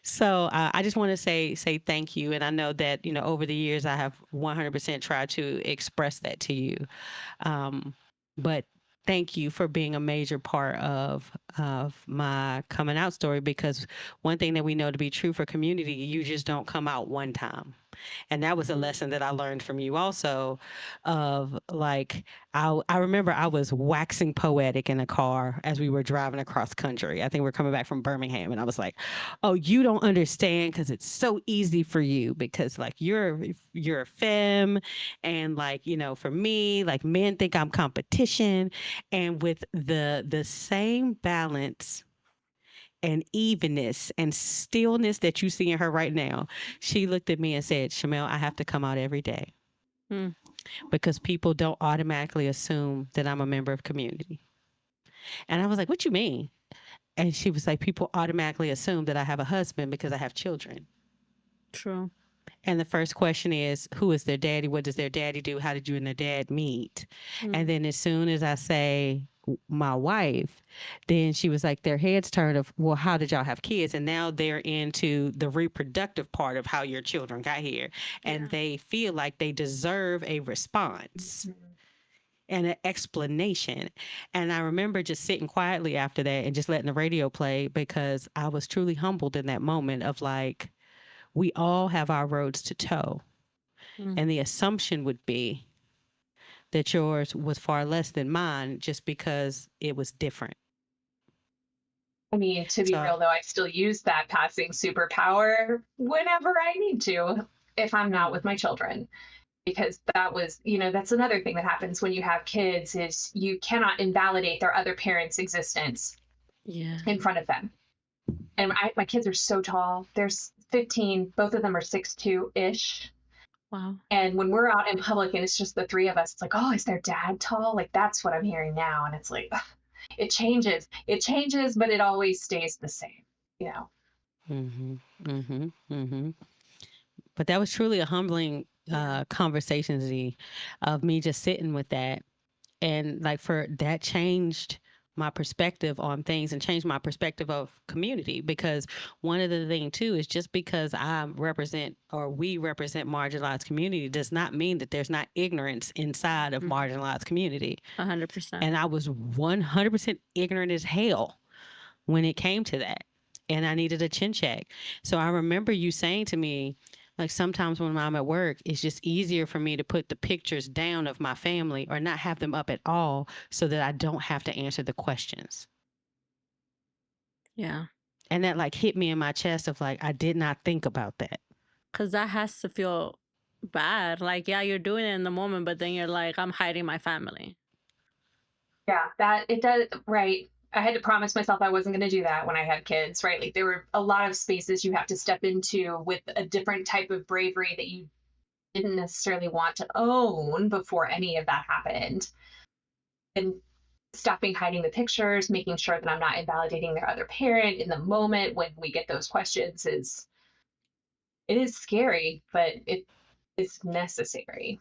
So I just want to say thank you. And I know that, over the years, I have 100% tried to express that to you. But thank you for being a major part of my coming out story, because one thing that we know to be true for community, you just don't come out one time. And that was a lesson that I learned from you also, of like, I remember I was waxing poetic in a car as we were driving across country. I think we're coming back from Birmingham. And I was like, oh, you don't understand because it's so easy for you because like you're a femme. And like, for me, like men think I'm competition. And with the same balance and evenness and stillness that you see in her right now, she looked at me and said, Shamel, I have to come out every day because people don't automatically assume that I'm a member of community. And I was like, what you mean? And she was like, people automatically assume that I have a husband because I have children. True. And the first question is, who is their daddy? What does their daddy do? How did you and their dad meet? And then as soon as I say my wife, then she was like, their heads turned of, well, how did y'all have kids? And now they're into the reproductive part of how your children got here. And they feel like they deserve a response and an explanation. And I remember just sitting quietly after that and just letting the radio play, because I was truly humbled in that moment of like, we all have our roads to toe. And the assumption would be that yours was far less than mine just because it was different. I mean, to be real, though, I still use that passing superpower whenever I need to, if I'm not with my children. Because that was, that's another thing that happens when you have kids, is you cannot invalidate their other parent's existence in front of them. And my kids are so tall. They're 15. Both of them are 6'2"-ish. Wow. And when we're out in public and it's just the 3 of us, it's like, oh, is their dad tall? Like, that's what I'm hearing now. And it's like, ugh, it changes, but it always stays the same, But that was truly a humbling conversation, Z, of me just sitting with that. And like, for that changed my perspective on things and changed my perspective of community. Because one of the things too is just because I represent or we represent marginalized community does not mean that there's not ignorance inside of marginalized community. 100%. And I was 100% ignorant as hell when it came to that. And I needed a chin check. So I remember you saying to me, like, sometimes when I'm at work, it's just easier for me to put the pictures down of my family or not have them up at all so that I don't have to answer the questions. Yeah. And that like hit me in my chest of like, I did not think about that. Because that has to feel bad. Like, yeah, you're doing it in the moment, but then you're like, I'm hiding my family. Yeah, that it does. Right. I had to promise myself I wasn't going to do that when I had kids, right? Like there were a lot of spaces you have to step into with a different type of bravery that you didn't necessarily want to own before any of that happened. And stopping hiding the pictures, making sure that I'm not invalidating their other parent in the moment when we get those questions it is scary, but it is necessary.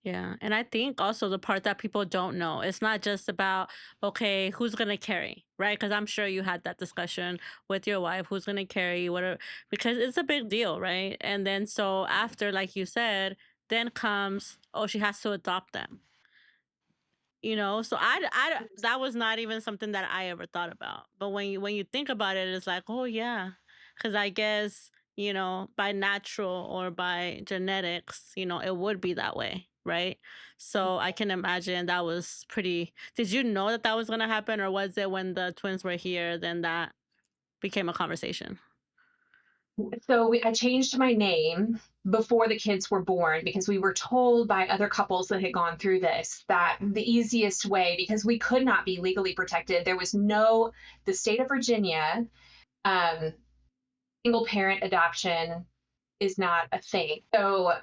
Yeah. And I think also the part that people don't know, it's not just about, okay, who's going to carry, right? Because I'm sure you had that discussion with your wife, who's going to carry, whatever, because it's a big deal, right? And then so after, like you said, then comes, oh, she has to adopt them. You know, so that was not even something that I ever thought about. But when you think about it, it's like, oh yeah, because I guess by natural or by genetics, it would be that way, right? So I can imagine that was pretty. Did you know that that was gonna happen, or was it when the twins were here then that became a conversation? So I changed my name before the kids were born because we were told by other couples that had gone through this that the easiest way, because we could not be legally protected, there was the state of Virginia, um, single parent adoption is not a thing. So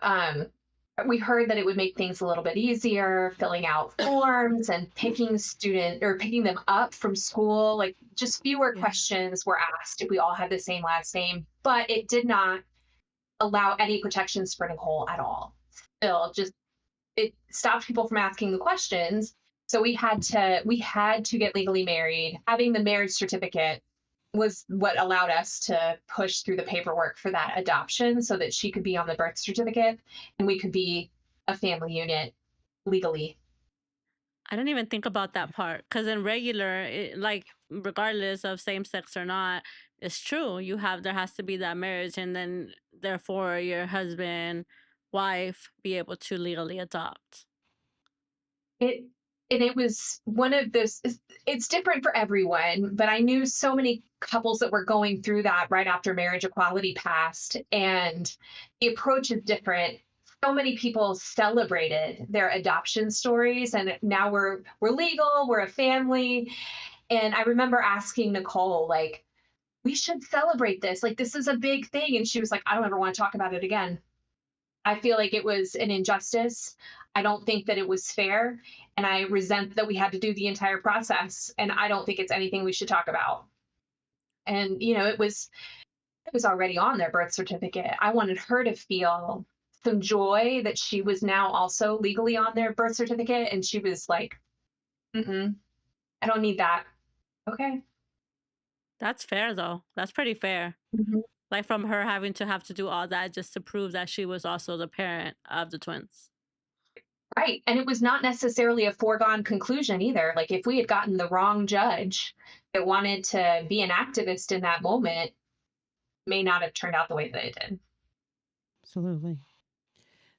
we heard that it would make things a little bit easier, filling out forms and picking them up from school. Like just fewer questions were asked if we all had the same last name, but it did not allow any protections for Nicole at all. Still, just it stopped people from asking the questions. So we had to get legally married. Having the marriage certificate was what allowed us to push through the paperwork for that adoption so that she could be on the birth certificate and we could be a family unit legally. I didn't even think about that part because in regular, like regardless of same sex or not, it's true. There has to be that marriage, and then therefore your husband, wife, be able to legally adopt. It and it was one of those it's different for everyone, but I knew so many couples that were going through that right after marriage equality passed, and the approach is different. So many people celebrated their adoption stories, and now we're legal, we're a family. And I remember asking Nicole, like, we should celebrate this. Like, this is a big thing. And she was like, I don't ever want to talk about it again. I feel like it was an injustice. I don't think that it was fair. And I resent that we had to do the entire process. And I don't think it's anything we should talk about. And, it was already on their birth certificate. I wanted her to feel some joy that she was now also legally on their birth certificate. And she was like, mm-mm, I don't need that. Okay. That's fair though. That's pretty fair. Mhm. Like from her having to have to do all that just to prove that she was also the parent of the twins. Right. And it was not necessarily a foregone conclusion either. Like if we had gotten the wrong judge that wanted to be an activist in that moment, may not have turned out the way that it did. Absolutely.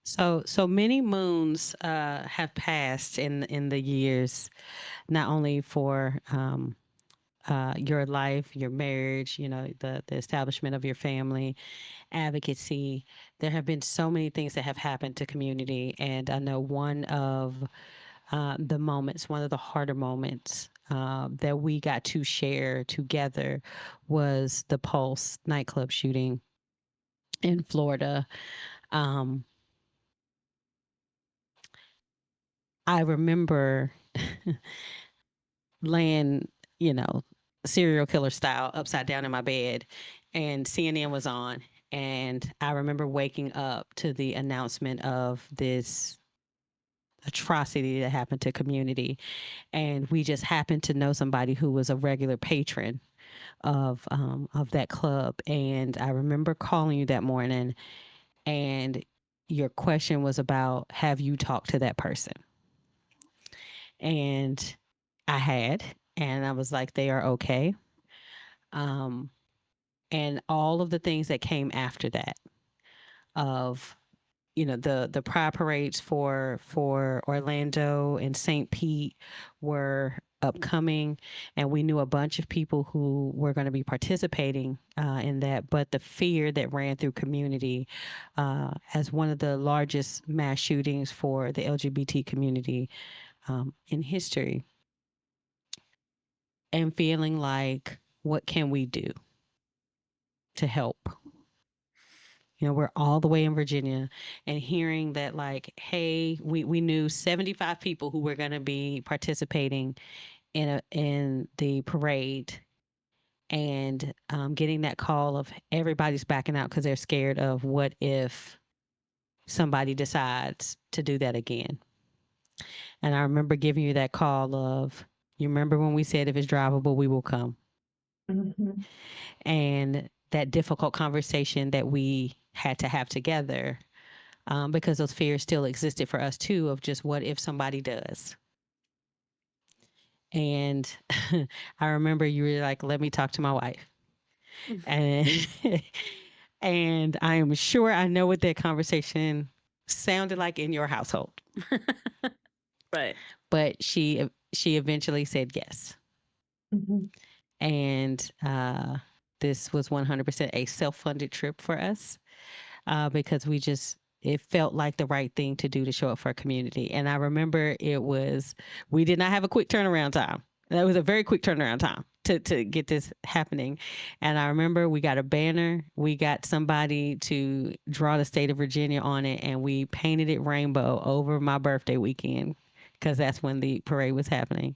So many moons have passed in the years, not only for your life, your marriage, the establishment of your family, advocacy. There have been so many things that have happened to community, and I know one of the moments, one of the harder moments that we got to share together was the Pulse nightclub shooting in Florida. Um, I remember laying, you know, serial killer style upside down in my bed, and CNN was on. And I remember waking up to the announcement of this atrocity that happened to community. And we just happened to know somebody who was a regular patron of that club. And I remember calling you that morning, and your question was about, have you talked to that person? And I had, and I was like, they are okay. And all of the things that came after that, of the pride parades for Orlando and St. Pete were upcoming, and we knew a bunch of people who were going to be participating in that. But the fear that ran through community, as one of the largest mass shootings for the LGBT community in history, and feeling like, what can we do to help? We're all the way in Virginia, and hearing that, like, hey, we knew 75 people who were going to be participating in the parade, and getting that call of everybody's backing out because they're scared of what if somebody decides to do that again. And I remember giving you that call of, you remember when we said, if it's drivable, we will come. Mm-hmm. And that difficult conversation that we had to have together, because those fears still existed for us too, of just, what if somebody does? And I remember you were like, let me talk to my wife. And and I am sure I know what that conversation sounded like in your household. Right. But she eventually said yes. Mm-hmm. And this was 100% a self-funded trip for us, because it felt like the right thing to do to show up for our community. And I remember we did not have a quick turnaround time. That was a very quick turnaround time to get this happening. And I remember we got a banner. We got somebody to draw the state of Virginia on it, and we painted it rainbow over my birthday weekend, because that's when the parade was happening.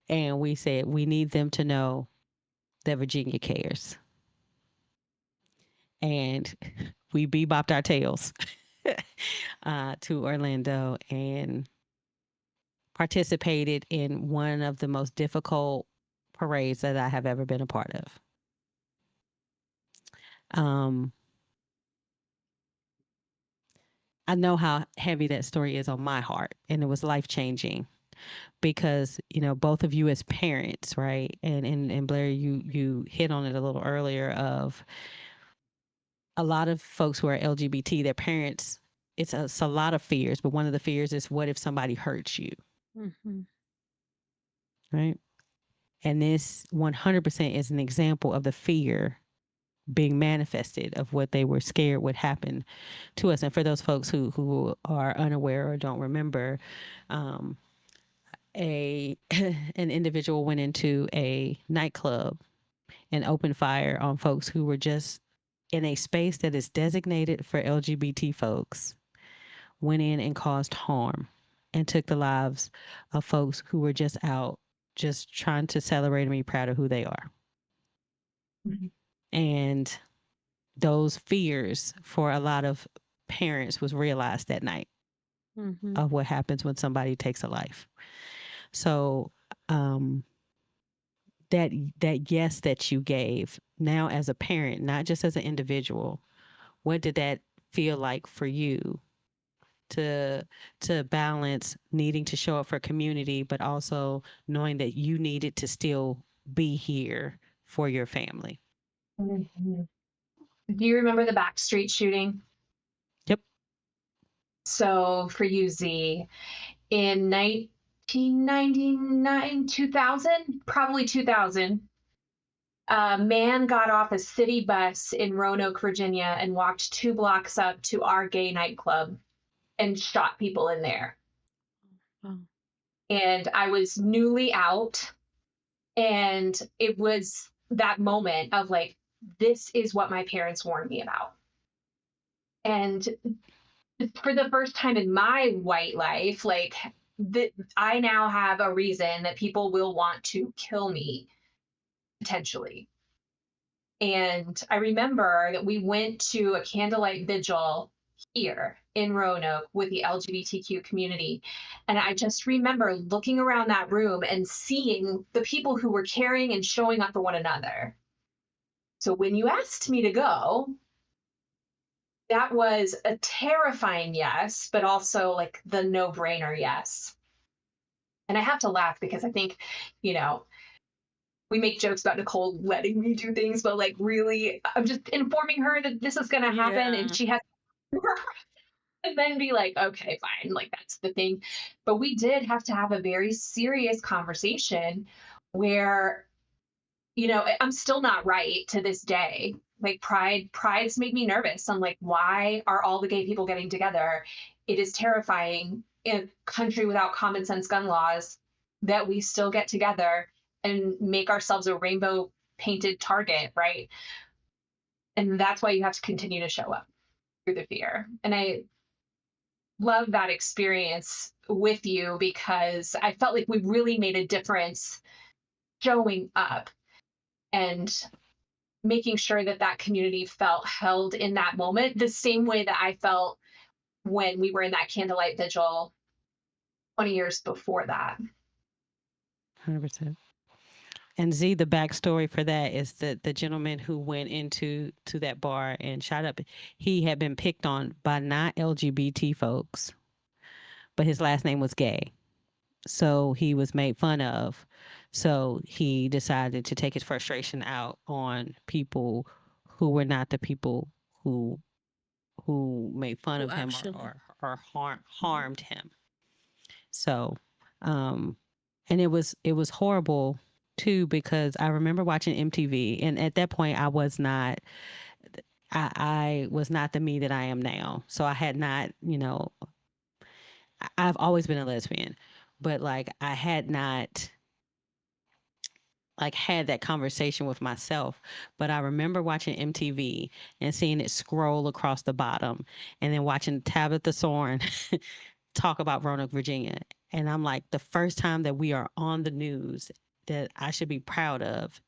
And we said, we need them to know that Virginia cares. And we bebopped our tails to Orlando and participated in one of the most difficult parades that I have ever been a part of. I know how heavy that story is on my heart, and it was life-changing because, both of you as parents, right? And Blair, you hit on it a little earlier, of a lot of folks who are LGBT, their parents, it's a lot of fears, but one of the fears is, what if somebody hurts you? Mm-hmm. Right? And this 100% is an example of the fear being manifested of what they were scared would happen to us. And for those folks who are unaware or don't remember, an individual went into a nightclub and opened fire on folks who were just in a space that is designated for LGBT folks, went in and caused harm and took the lives of folks who were just out, just trying to celebrate and be proud of who they are. Mm-hmm. And those fears for a lot of parents was realized that night, Mm-hmm. of what happens when somebody takes a life. So that yes that you gave, now as a parent, not just as an individual, what did that feel like for you to balance needing to show up for community, but also knowing that you needed to still be here for your family? Mm-hmm. Do you remember the Backstreet shooting? Yep. So for you, Z, in 1999, 2000, probably 2000, a man got off a city bus in Roanoke, Virginia, and walked 2 blocks up to our gay nightclub and shot people in there. Oh. And I was newly out, and it was that moment of like, this is what my parents warned me about. And for the first time in my white life, like, I now have a reason that people will want to kill me, potentially. And I remember that we went to a candlelight vigil here in Roanoke with the LGBTQ community. And I just remember looking around that room and seeing the people who were caring and showing up for one another. So when you asked me to go, that was a terrifying yes, but also like the no brainer yes. And I have to laugh because I think, you know, we make jokes about Nicole letting me do things, but like really, I'm just informing her that this is going to happen. Yeah. And she has and then be like, okay, fine. Like that's the thing. But we did have to have a very serious conversation where, you know, I'm still not right to this day. Like prides make me nervous. I'm like, why are all the gay people getting together? It is terrifying in a country without common sense gun laws that we still get together and make ourselves a rainbow painted target, right? And that's why you have to continue to show up through the fear. And I love that experience with you because I felt like we really made a difference showing up and making sure that that community felt held in that moment the same way that I felt when we were in that candlelight vigil 20 years before that. 100%. And Z, the backstory for that is that the gentleman who went to that bar and shot up, he had been picked on by not LGBT folks, but his last name was gay. So he was made fun of. So he decided to take his frustration out on people who were not the people who made fun Who of him actually? or harmed him. So, and it was horrible too because I remember watching MTV, and at that point I was not the me that I am now. So I had not, I've always been a lesbian, but like I had not like had that conversation with myself. But I remember watching MTV and seeing it scroll across the bottom and then watching Tabitha Soren talk about Roanoke, Virginia. And I'm like, the first time that we are on the news that I should be proud of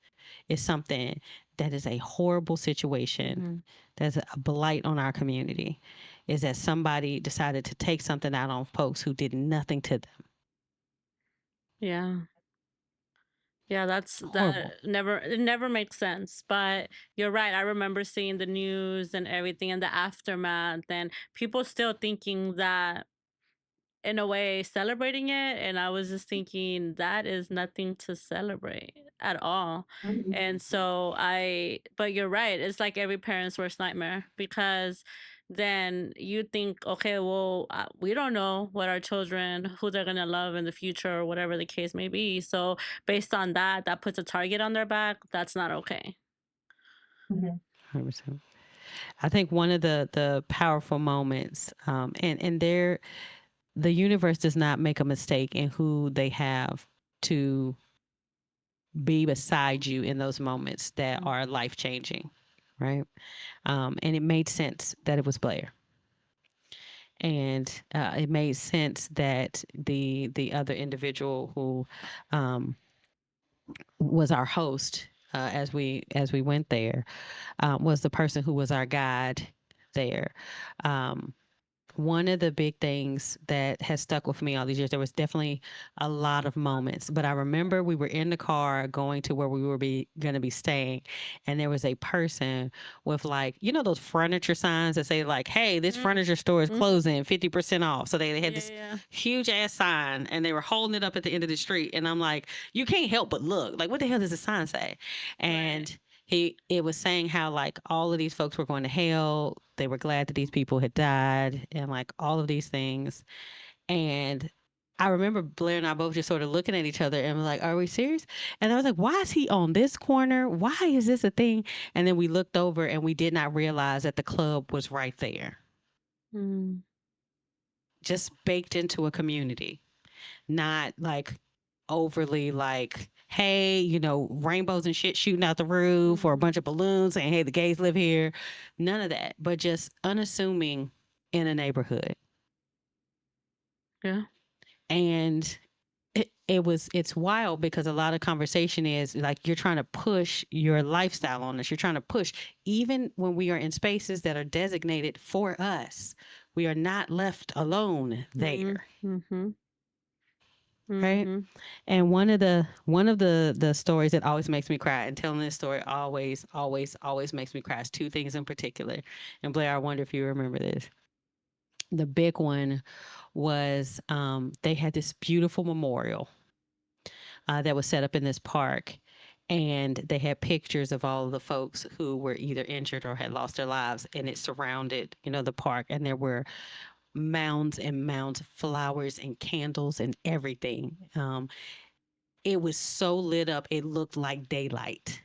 is something that is a horrible situation, Mm-hmm. that's a blight on our community, is that somebody decided to take something out on folks who did nothing to them. Yeah. Yeah, Horrible. it never makes sense. But you're right. I remember seeing the news and everything and the aftermath and people still thinking that in a way celebrating it, and I was just thinking that is nothing to celebrate at all. And so but you're right, it's like every parent's worst nightmare because then you think, okay, well, we don't know what our children, who they're going to love in the future or whatever the case may be. So based on that, that puts a target on their back. That's not okay. Mhm. 100%. I think one of the powerful moments, and the universe does not make a mistake in who they have to be beside you in those moments that are life changing, right? And it made sense that it was Blair, and it made sense that the other individual who was our host as we went there was the person who was our guide there. One of the big things that has stuck with me all these years, there was definitely a lot of moments, but I remember we were in the car going to where we were going to be staying, and there was a person with like, those furniture signs that say like, hey, this furniture store is closing 50% off. So they had this huge ass sign and they were holding it up at the end of the street. And I'm like, you can't help but look, like, what the hell does the sign say? And it was saying how like all of these folks were going to hell. They were glad that these people had died and like all of these things. And I remember Blair and I both just sort of looking at each other and were like, are we serious? And I was like, why is he on this corner? Why is this a thing? And then we looked over and we did not realize that the club was right there, just baked into a community, not like overly like, hey, rainbows and shit shooting out the roof or a bunch of balloons saying, hey, the gays live here. None of that, but just unassuming in a neighborhood. Yeah. And it's wild because a lot of conversation is like you're trying to push your lifestyle on us. You're trying to push, even when we are in spaces that are designated for us, We are not left alone there. Mm-hmm. Right. Mm-hmm. And one of the stories that always makes me cry, and telling this story always makes me cry, is two things in particular. And Blair, I wonder if you remember this. The big one was they had this beautiful memorial that was set up in this park. And they had pictures of all of the folks who were either injured or had lost their lives. And it surrounded, the park. And there were mounds and mounds of flowers and candles and everything. It was so lit up, it looked like daylight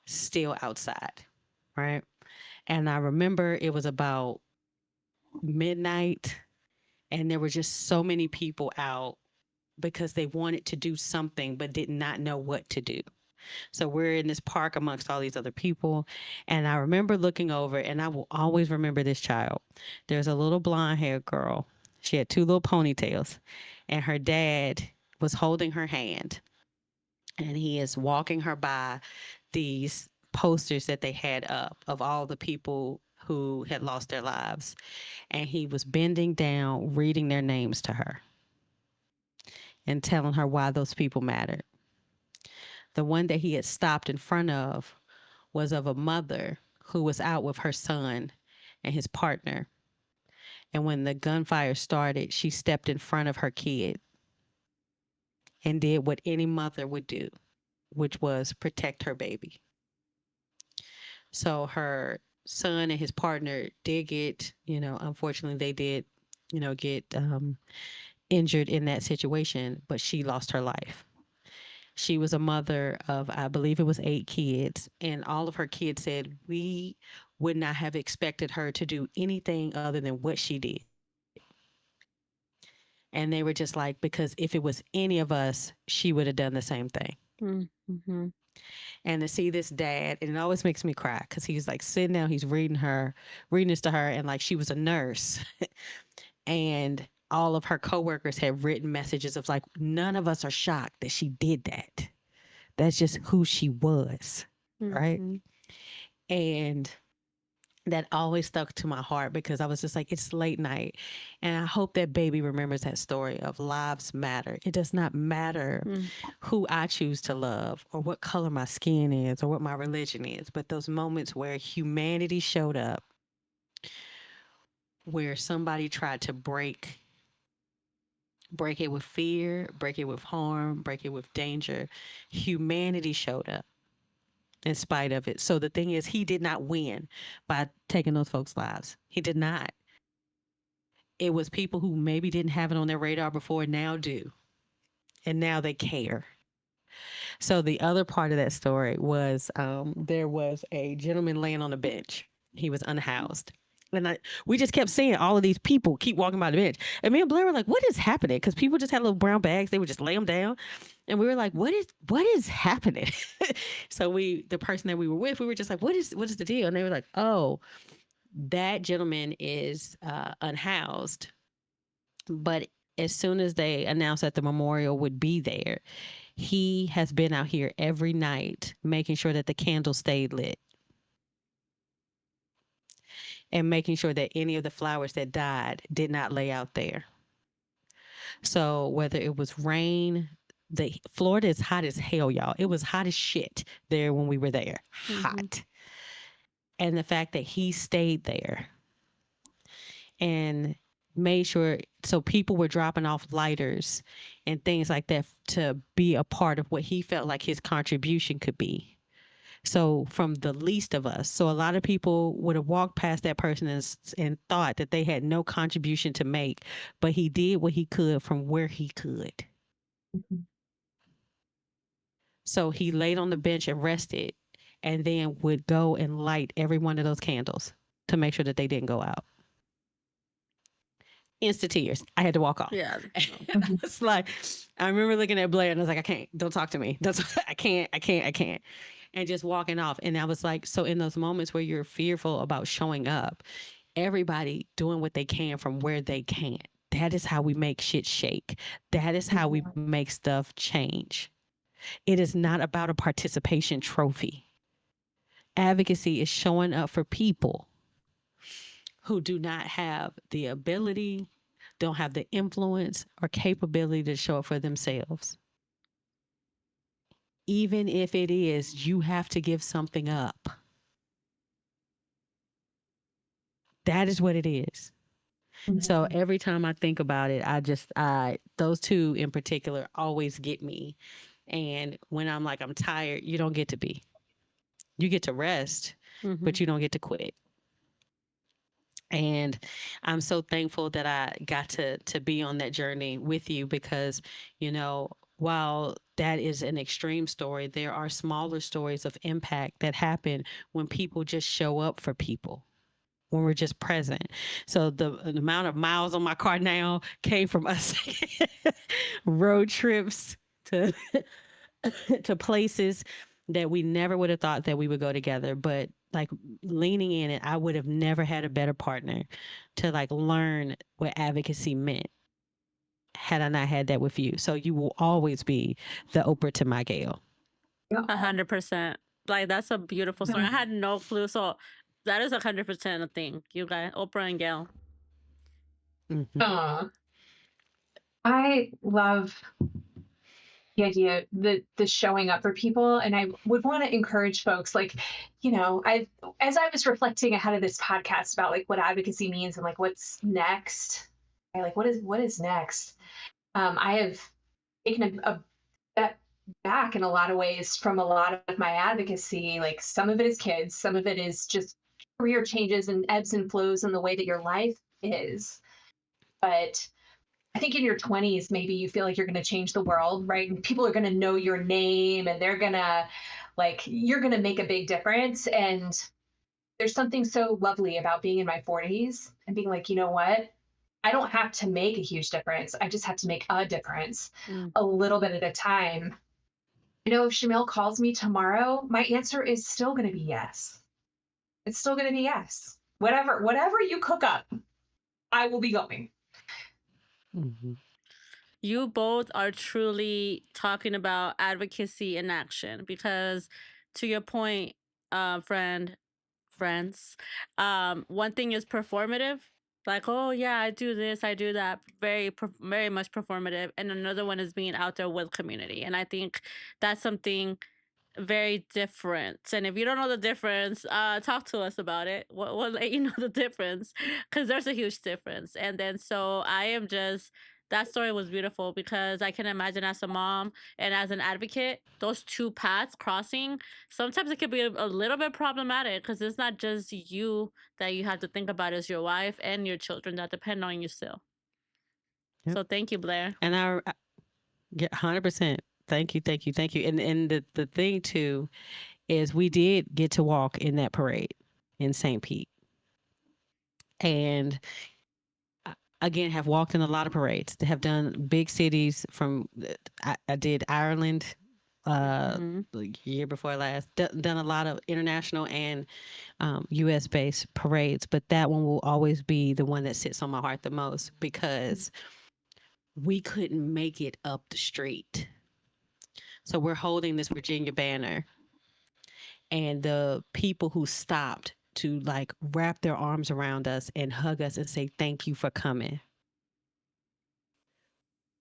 still outside. Right. And I remember it was about midnight, and there were just so many people out because they wanted to do something but did not know what to do. So we're in this park amongst all these other people. And I remember looking over, and I will always remember this child. There's a little blonde haired girl. She had two little ponytails, and her dad was holding her hand, and he is walking her by these posters that they had up of all the people who had lost their lives. And he was bending down, reading their names to her and telling her why those people mattered. The one that he had stopped in front of was of a mother who was out with her son and his partner. And when the gunfire started, she stepped in front of her kid and did what any mother would do, which was protect her baby. So her son and his partner did get, unfortunately, they did, get injured in that situation, but she lost her life. She was a mother of, I believe it was 8 kids, and all of her kids said, we would not have expected her to do anything other than what she did. And they were just like, because if it was any of us, she would have done the same thing. Mm-hmm. And to see this dad, and it always makes me cry because he's like sitting down, he's reading this to her, and like she was a nurse. And all of her coworkers had written messages of like, none of us are shocked that she did that. That's just who she was. Right. Mm-hmm. And that always stuck to my heart because I was just like, it's late night. And I hope that baby remembers that story of lives matter. It does not matter who I choose to love or what color my skin is or what my religion is, but those moments where humanity showed up, where somebody tried to break it with fear, break it with harm, break it with danger, humanity showed up in spite of it. So the thing is, he did not win by taking those folks' lives. He did not. It was people who maybe didn't have it on their radar before, now do. And now they care. So the other part of that story was there was a gentleman laying on a bench. He was unhoused. And we just kept seeing all of these people keep walking by the bench. And me and Blair were like, what is happening? Because people just had little brown bags. They would just lay them down. And we were like, what is happening? So the person that we were with, we were just like, what is the deal? And they were like, oh, that gentleman is unhoused. But as soon as they announced that the memorial would be there, he has been out here every night making sure that the candles stayed lit and making sure that any of the flowers that died did not lay out there. So whether it was rain, Florida is hot as hell, y'all. It was hot as shit there when we were there. Hot. And the fact that he stayed there and made sure, so people were dropping off lighters and things like that to be a part of what he felt like his contribution could be. So from the least of us. So a lot of people would have walked past that person and thought that they had no contribution to make, but he did what he could from where he could. So he laid on the bench and rested, and then would go and light every one of those candles to make sure that they didn't go out. Instant tears. I had to walk off. Yeah. It's like, I remember looking at Blair and I was like, I can't, don't talk to me. I can't. And just walking off. And I was like, so in those moments where you're fearful about showing up, everybody doing what they can from where they can. That is how we make shit shake. That is how we make stuff change. It is not about a participation trophy. Advocacy is showing up for people who do not have the ability, don't have the influence or capability to show up for themselves. Even if it is, you have to give something up. That is what it is. So every time I think about it, those two in particular always get me. And when I'm like, I'm tired, you don't get to be. You get to rest, but you don't get to quit. And I'm so thankful that I got to be on that journey with you because, you know, while that is an extreme story, there are smaller stories of impact that happen when people just show up for people, when we're just present. So the amount of miles on my car now came from us road trips to to places that we never would have thought that we would go together. But like leaning in it, I would have never had a better partner to like learn what advocacy meant had I not had that with you. So you will always be the Oprah to my Gail. 100%. Like, that's a beautiful story. I had no clue. So that is 100% a thing. You guys, Oprah and Gail. I love the idea, the showing up for people, and I would want to encourage folks, like, you know, as I was reflecting ahead of this podcast about like what advocacy means and like what's next, like what is next. I have taken a step back in a lot of ways from a lot of my advocacy. Like some of it is kids, some of it is just career changes and ebbs and flows in the way that your life is. But I think in your 20s, maybe you feel like you're going to change the world, right? And people are going to know your name and they're going to, like, you're going to make a big difference. And there's something so lovely about being in my 40s and being like, you know what? I don't have to make a huge difference. I just have to make a difference a little bit at a time. You know, if Shamil calls me tomorrow, my answer is still going to be yes. It's still going to be yes. Whatever you cook up, I will be going. You both are truly talking about advocacy in action because, to your point, friends, one thing is performative, like, oh yeah, I do this, I do that, very much performative, and another one is being out there with community. And I think that's something very different. And if you don't know the difference, talk to us about it. We'll let you know the difference because there's a huge difference. And then so I am just, that story was beautiful because I can imagine as a mom and as an advocate, those two paths crossing, sometimes it could be a little bit problematic because it's not just you that you have to think about, as your wife and your children that depend on you still. Yep. So thank you, Blair. And I get 100%. Thank you. And the thing too is we did get to walk in that parade in St. Pete. And again, have walked in a lot of parades. Have done big cities from, I did Ireland the year before last. Done a lot of international and U.S. based parades, but that one will always be the one that sits on my heart the most because we couldn't make it up the street. So we're holding this Virginia banner, and the people who stopped to like wrap their arms around us and hug us and say thank you for coming.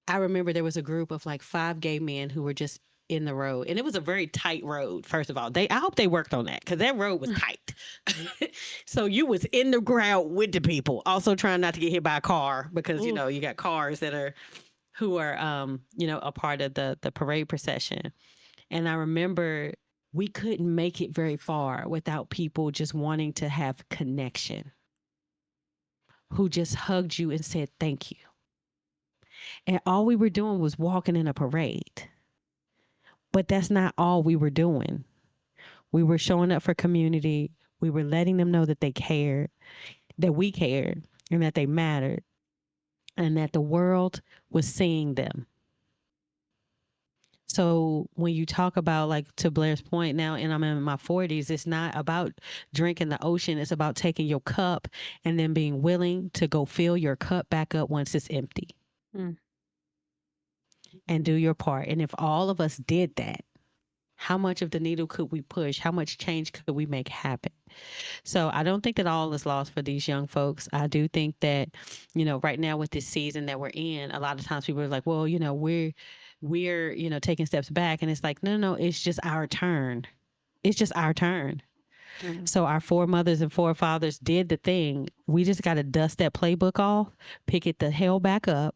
I remember there was a group of like 5 gay men who were just in the road, and it was a very tight road. First of all, I hope they worked on that because that road was tight. So you was in the crowd with the people, also trying not to get hit by a car because you know you got cars that are who are you know, a part of the parade procession. And I remember we couldn't make it very far without people just wanting to have connection, who just hugged you and said thank you. And all we were doing was walking in a parade. But that's not all we were doing. We were showing up for community. We were letting them know that they cared, that we cared, and that they mattered, and that the world was seeing them. So when you talk about, like, to Blair's point now, and I'm in my 40s, it's not about drinking the ocean. It's about taking your cup and then being willing to go fill your cup back up once it's empty and do your part. And if all of us did that, How much of the needle could we push? How much change could we make happen? So I don't think that all is lost for these young folks. I do think that, right now with this season that we're in, a lot of times people are like, well, we're, taking steps back. And it's like, no, it's just our turn. It's just our turn. Mm. So our foremothers and forefathers did the thing. We just got to dust that playbook off, pick it the hell back up,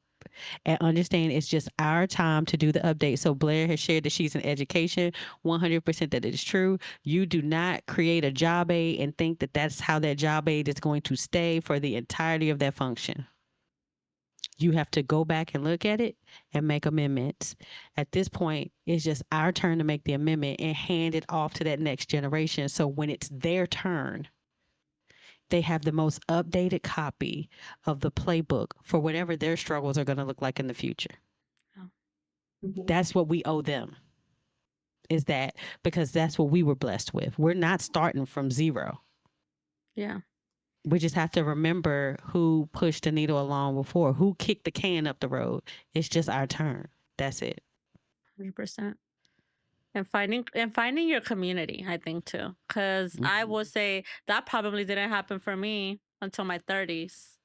and understand it's just our time to do the update. So Blair has shared that she's in education, 100% that it is true. You do not create a job aid and think that that's how that job aid is going to stay for the entirety of that function. You have to go back and look at it and make amendments. At this point, it's just our turn to make the amendment and hand it off to that next generation. So when it's their turn, they have the most updated copy of the playbook for whatever their struggles are going to look like in the future. Mhm. That's what we owe them, is that, because that's what we were blessed with. We're not starting from zero. Yeah. We just have to remember who pushed the needle along before, who kicked the can up the road. It's just our turn. That's it. 100%. And finding your community, I think too, because I will say that probably didn't happen for me until my 30s,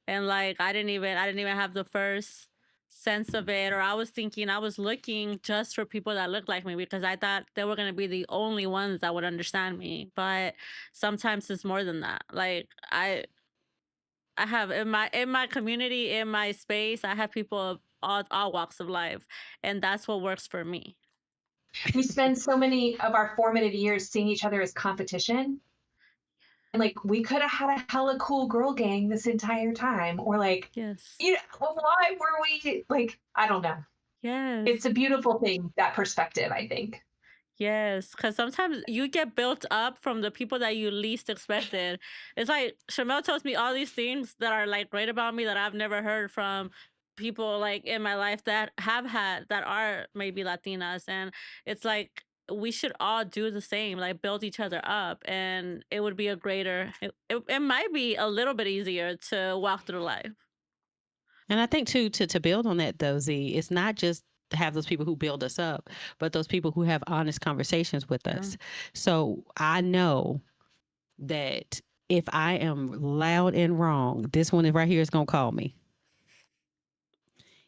and like I didn't even have the first sense of it, or I was looking just for people that looked like me because I thought they were gonna be the only ones that would understand me. But sometimes it's more than that. Like I have in my community, in my space, I have people of all walks of life, and that's what works for me. We spend so many of our formative years seeing each other as competition. And like we could have had a hella cool girl gang this entire time. Or like, Yes. well, why were we like, I don't know. It's Yes. a beautiful thing, that perspective, I think. Yes. Because sometimes you get built up from the people that you least expected. It's like Shamel tells me all these things that are like great about me that I've never heard from people like in my life that that are maybe Latinas. And it's like we should all do the same, like build each other up. And it would be it might be a little bit easier to walk through life. And I think too, to build on that though, Z, it's not just to have those people who build us up, but those people who have honest conversations with us. So I know that if I am loud and wrong, this one right here is going to call me.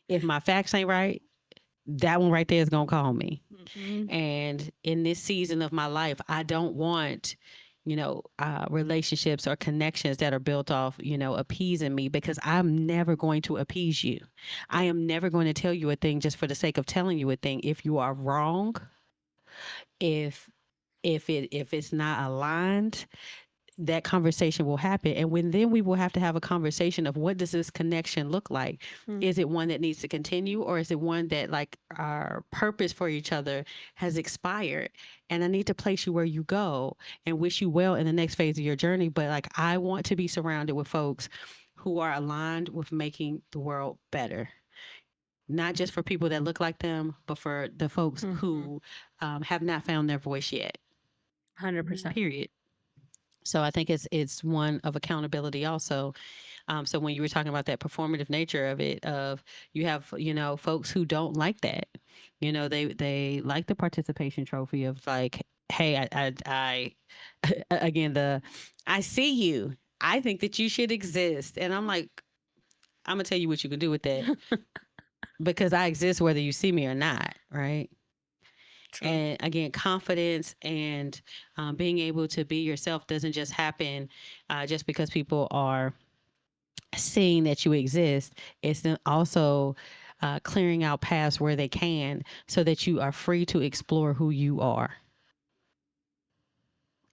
If my facts ain't right, that one right there is going to call me. Mhm. And in this season of my life, I don't want, relationships or connections that are built off, appeasing me, because I'm never going to appease you. I am never going to tell you a thing just for the sake of telling you a thing. If you are wrong, if it's not aligned, that conversation will happen. And then we will have to have a conversation of, what does this connection look like? Mm. Is it one that needs to continue, or is it one that, like, our purpose for each other has expired and I need to place you where you go and wish you well in the next phase of your journey? But like, I want to be surrounded with folks who are aligned with making the world better. Not just for people that look like them, but for the folks who have not found their voice yet. 100%. Period. So I think it's one of accountability also. So when you were talking about that performative nature of it, of you have, folks who don't like that, they like the participation trophy of like, hey, I again, I see you. I think that you should exist. And I'm like, I'm gonna tell you what you can do with that, because I exist whether you see me or not. Right. True. And again, confidence and being able to be yourself doesn't just happen just because people are seeing that you exist. It's then also clearing out paths where they can, so that you are free to explore who you are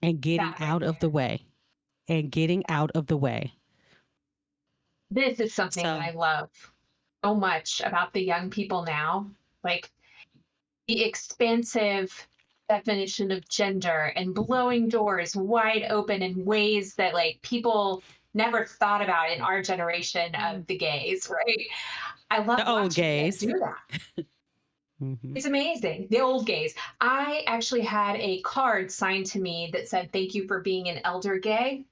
and getting That right out of the there. way and getting out of the way. This is something that So I love so much about the young people now. Like the expansive definition of gender and blowing doors wide open in ways that like people never thought about in our generation of the gays, right? I love the old watching them gays. do that. It's amazing. The old gays. I actually had a card signed to me that said, "Thank you for being an elder gay."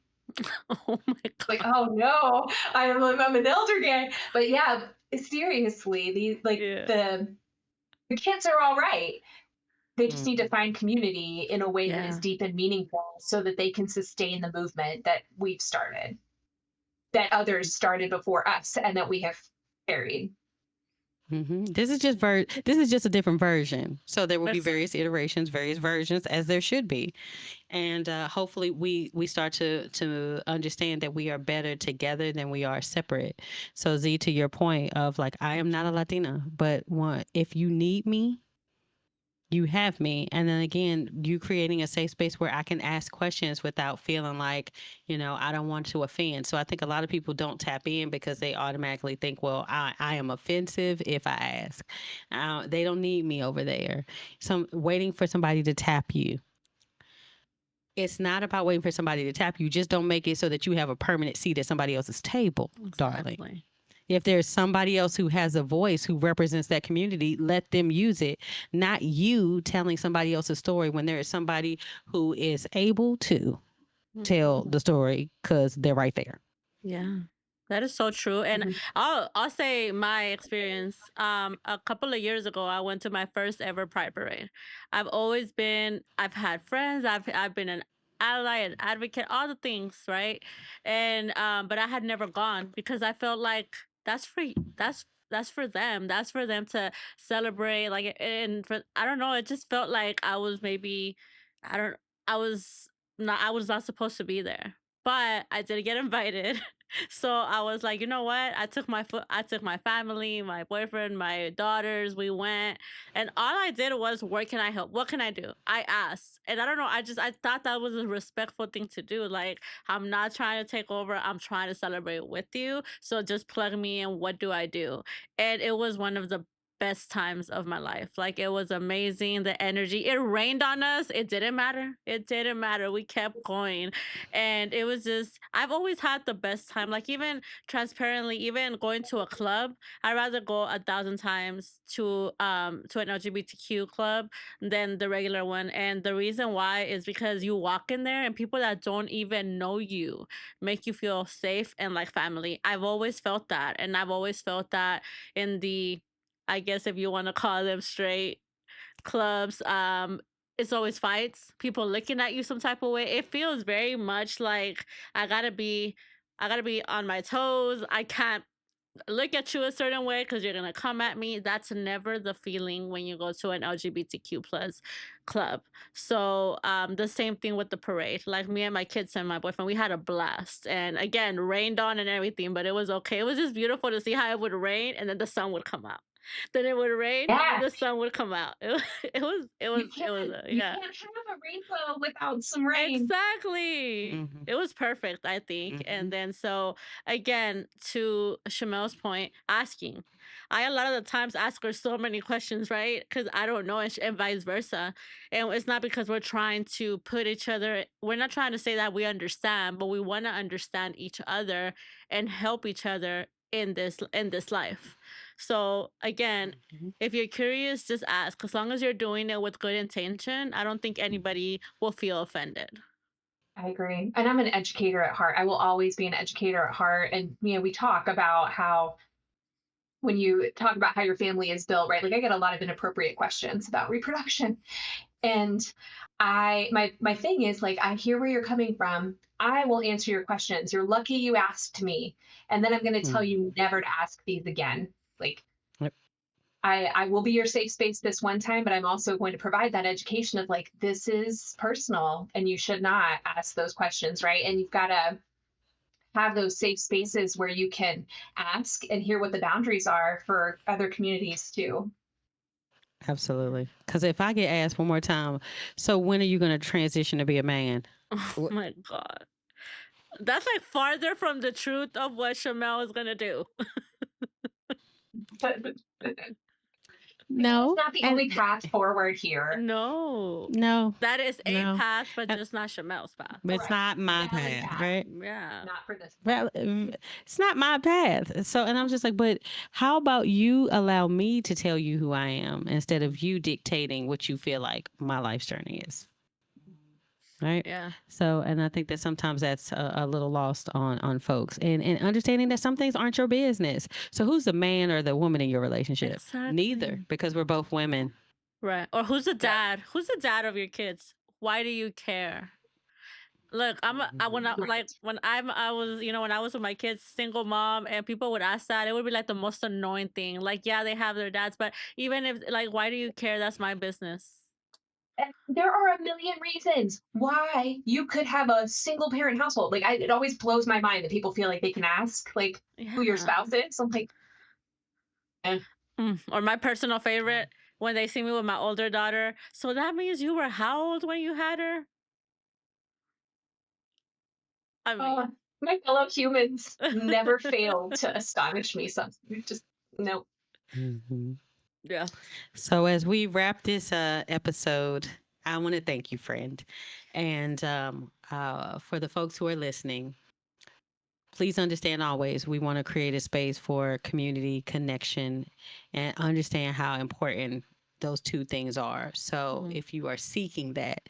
Oh my Like, God. oh no, I'm an elder gay. But yeah, seriously, Yeah. the kids are all right. They just need to find community in a way that is Yeah. deep and meaningful so that they can sustain the movement that we've started, that others started before us, and that we have carried. This is just a different version. So there will be That's various iterations, various versions, as there should be. And hopefully we start to understand that we are better together than we are separate. So Z, to your point of like, I am not a Latina, but if you need me, you have me. And then again, you creating a safe space where I can ask questions without feeling like, I don't want to offend. So I think a lot of people don't tap in because they automatically think, well, I am offensive if I ask. They don't need me over there. So waiting for somebody to tap you. It's not about waiting for somebody to tap you. Just don't make it so that you have a permanent seat at somebody else's table, darling. exactly. If there's somebody else who has a voice, who represents that community, let them use it. Not you telling somebody else's story when there is somebody who is able to tell the story because they're right there. Yeah. That is so true. And Mhm. I'll say my experience. A couple of years ago I went to my first ever Pride Parade. I've had friends, I've been an ally, an advocate, all the things, right? And but I had never gone because I felt like that's free. That's for them. That's for them to celebrate. Like, and for, I don't know, it just felt like I was maybe I don't I was not supposed to be there. But I did get invited. So I was like, you know what? I took my family, my boyfriend, my daughters, we went. And all I did was, where can I help? What can I do? I asked. And I don't know, I thought that was a respectful thing to do. Like, I'm not trying to take over. I'm trying to celebrate with you. So just plug me in. What do I do? And it was one of the best times of my life. Like, it was amazing. The energy. It rained on us. It didn't matter. It didn't matter. We kept going. And it was just, I've always had the best time. Like, even transparently, even going to a club, I'd rather go 1,000 times to an LGBTQ club than the regular one. And the reason why is because you walk in there and people that don't even know you make you feel safe and like family. I've always felt that. And I've always felt that in the, I guess if you want to call them straight clubs, it's always fights, people looking at you some type of way. It feels very much like I gotta be I gotta be on my toes. I can't look at you a certain way because you're gonna come at me. That's never the feeling when you go to an LGBTQ plus club. So the same thing with the parade. Like, me and my kids and my boyfriend, we had a blast. And again, rained on and everything, but it was okay. It was just beautiful to see how it would rain and then the sun would come out. Then it would rain and then Yeah, the sun would come out. It was you yeah. can't have a rainbow without some rain. Exactly. Mhm. It was perfect, I think. And Mhm. then, so again, to Shamel's point, asking. I a lot of the times ask her so many questions, right? Because I don't know, and vice versa. And it's not because we're trying to put each other. We're not trying to say that we understand, but we want to understand each other and help each other in this life. So again, Mhm. if you're curious, just ask. As long as you're doing it with good intention, I don't think anybody will feel offended. I agree. And I'm an educator at heart. I will always be an educator at heart. And, we talk about how, when you talk about how your family is built, right? Like, I get a lot of inappropriate questions about reproduction. And my thing is, like, I hear where you're coming from. I will answer your questions. You're lucky you asked me. And then I'm going to tell you never to ask these again. Like, Yep. I will be your safe space this one time, but I'm also going to provide that education of, like, this is personal and you should not ask those questions, right? And you've got to have those safe spaces where you can ask and hear what the boundaries are for other communities too. Absolutely. Because if I get asked one more time, so when are you going to transition to be a man? Oh my God. That's like farther from the truth of what Shamel is gonna do. But that's No, not the and only path forward here. No. no, That is a no, path, but and just not Shamel's path. it's Correct. not my Valid path, path, right? Yeah. not for this. Well, it's not my path. So, and I'm just like, but how about you allow me to tell you who I am instead of you dictating what you feel like my life's journey is, right? Yeah. So, and I think that sometimes that's a little lost on folks, and understanding that some things aren't your business. So, who's the man or the woman in your relationship? Neither, Exactly. because we're both women. Right. Or who's the dad? Who's the dad of your kids? Why do you care? Look, when Right. I was, when I was with my kids, single mom, and people would ask that, it would be like the most annoying thing. Like, yeah, they have their dads, but even if, like, why do you care? That's my business. And there are a million reasons why you could have a single parent household. Like it always blows my mind that people feel like they can ask like who your Yeah. spouse is. I'm like, eh. Or my personal favorite, when they see me with my older daughter. So that means you were how old when you had her? I uh, mean, my fellow humans never fail to astonish me. So just no. Mm-hmm. yeah. So as we wrap this episode, I want to thank you, friend, and for the folks who are listening. Please understand always we want to create a space for community connection and understand how important those two things are. So if you are seeking that,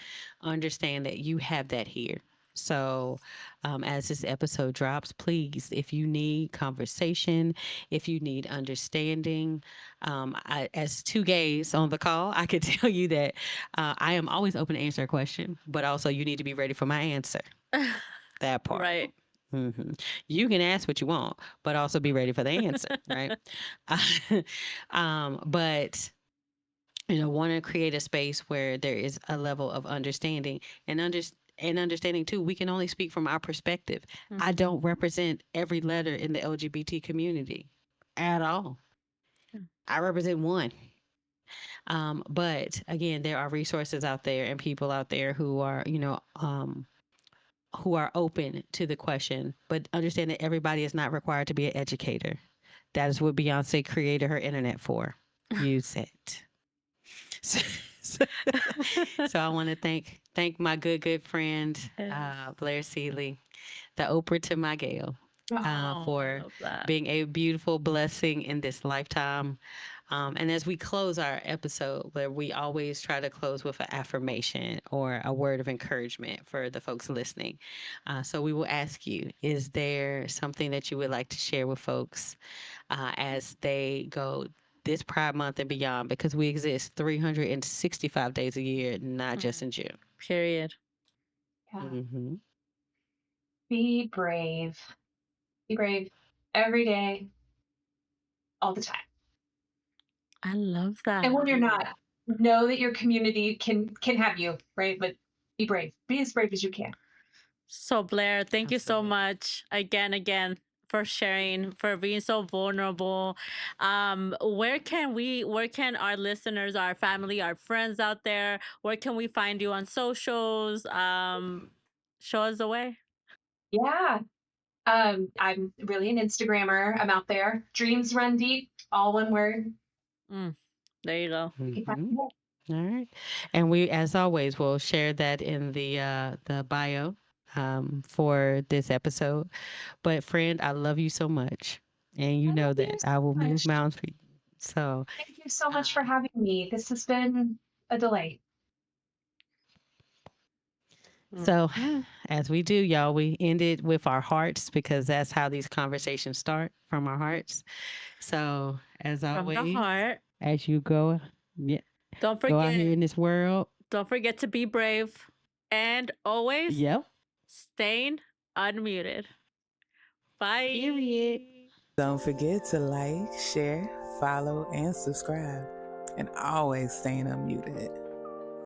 understand that you have that here. So as this episode drops, please, if you need conversation, if you need understanding, as two gays on the call, I could tell you that I am always open to answer a question, but also you need to be ready for my answer. That part. Right. Mm-hmm. You can ask what you want, but also be ready for the answer, right? But want to create a space where there is a level of understanding and understanding too. We can only speak from our perspective. I don't represent every letter in the LGBT community at all. I represent one. But again, there are resources out there and people out there who are, who are open to the question, but understand that everybody is not required to be an educator. That is what Beyonce created her internet for. Use it. So I want to thank my good friend Blair Celli, the Oprah to my Gail, for being a beautiful blessing in this lifetime. And as we close our episode, where we always try to close with an affirmation or a word of encouragement for the folks listening. So we will ask you, is there something that you would like to share with folks as they go this Pride Month and beyond? Because we exist 365 days a year, not just in June. Period. Yeah. Mm-hmm. Be brave. Be brave every day, all the time. I love that. And when you're not, know that your community can have you, right? But be brave. Be as brave as you can. So Blair, thank you so Absolutely. much again for sharing, for being so vulnerable. Where can our listeners, our family, our friends out there, where can we find you on socials? Show us the way. Yeah. I'm really an Instagrammer. I'm out there. Dreams run deep, all one word. There you go. Mm-hmm. All right. And we, as always, will share that in the bio for this episode. But friend, I love you so much. And you I know love you that so I will move much. mountains for you. So Thank you so much for having me. This has been a delight. So, as we do, y'all, we end it with our hearts because that's how these conversations start, from our hearts. So, as From the always, heart. as you go, Don't go out here forget. in this world. Don't forget to be brave. And always Yep. staying unmuted. Bye. Period. Don't forget to like, share, follow, and subscribe. And always staying unmuted.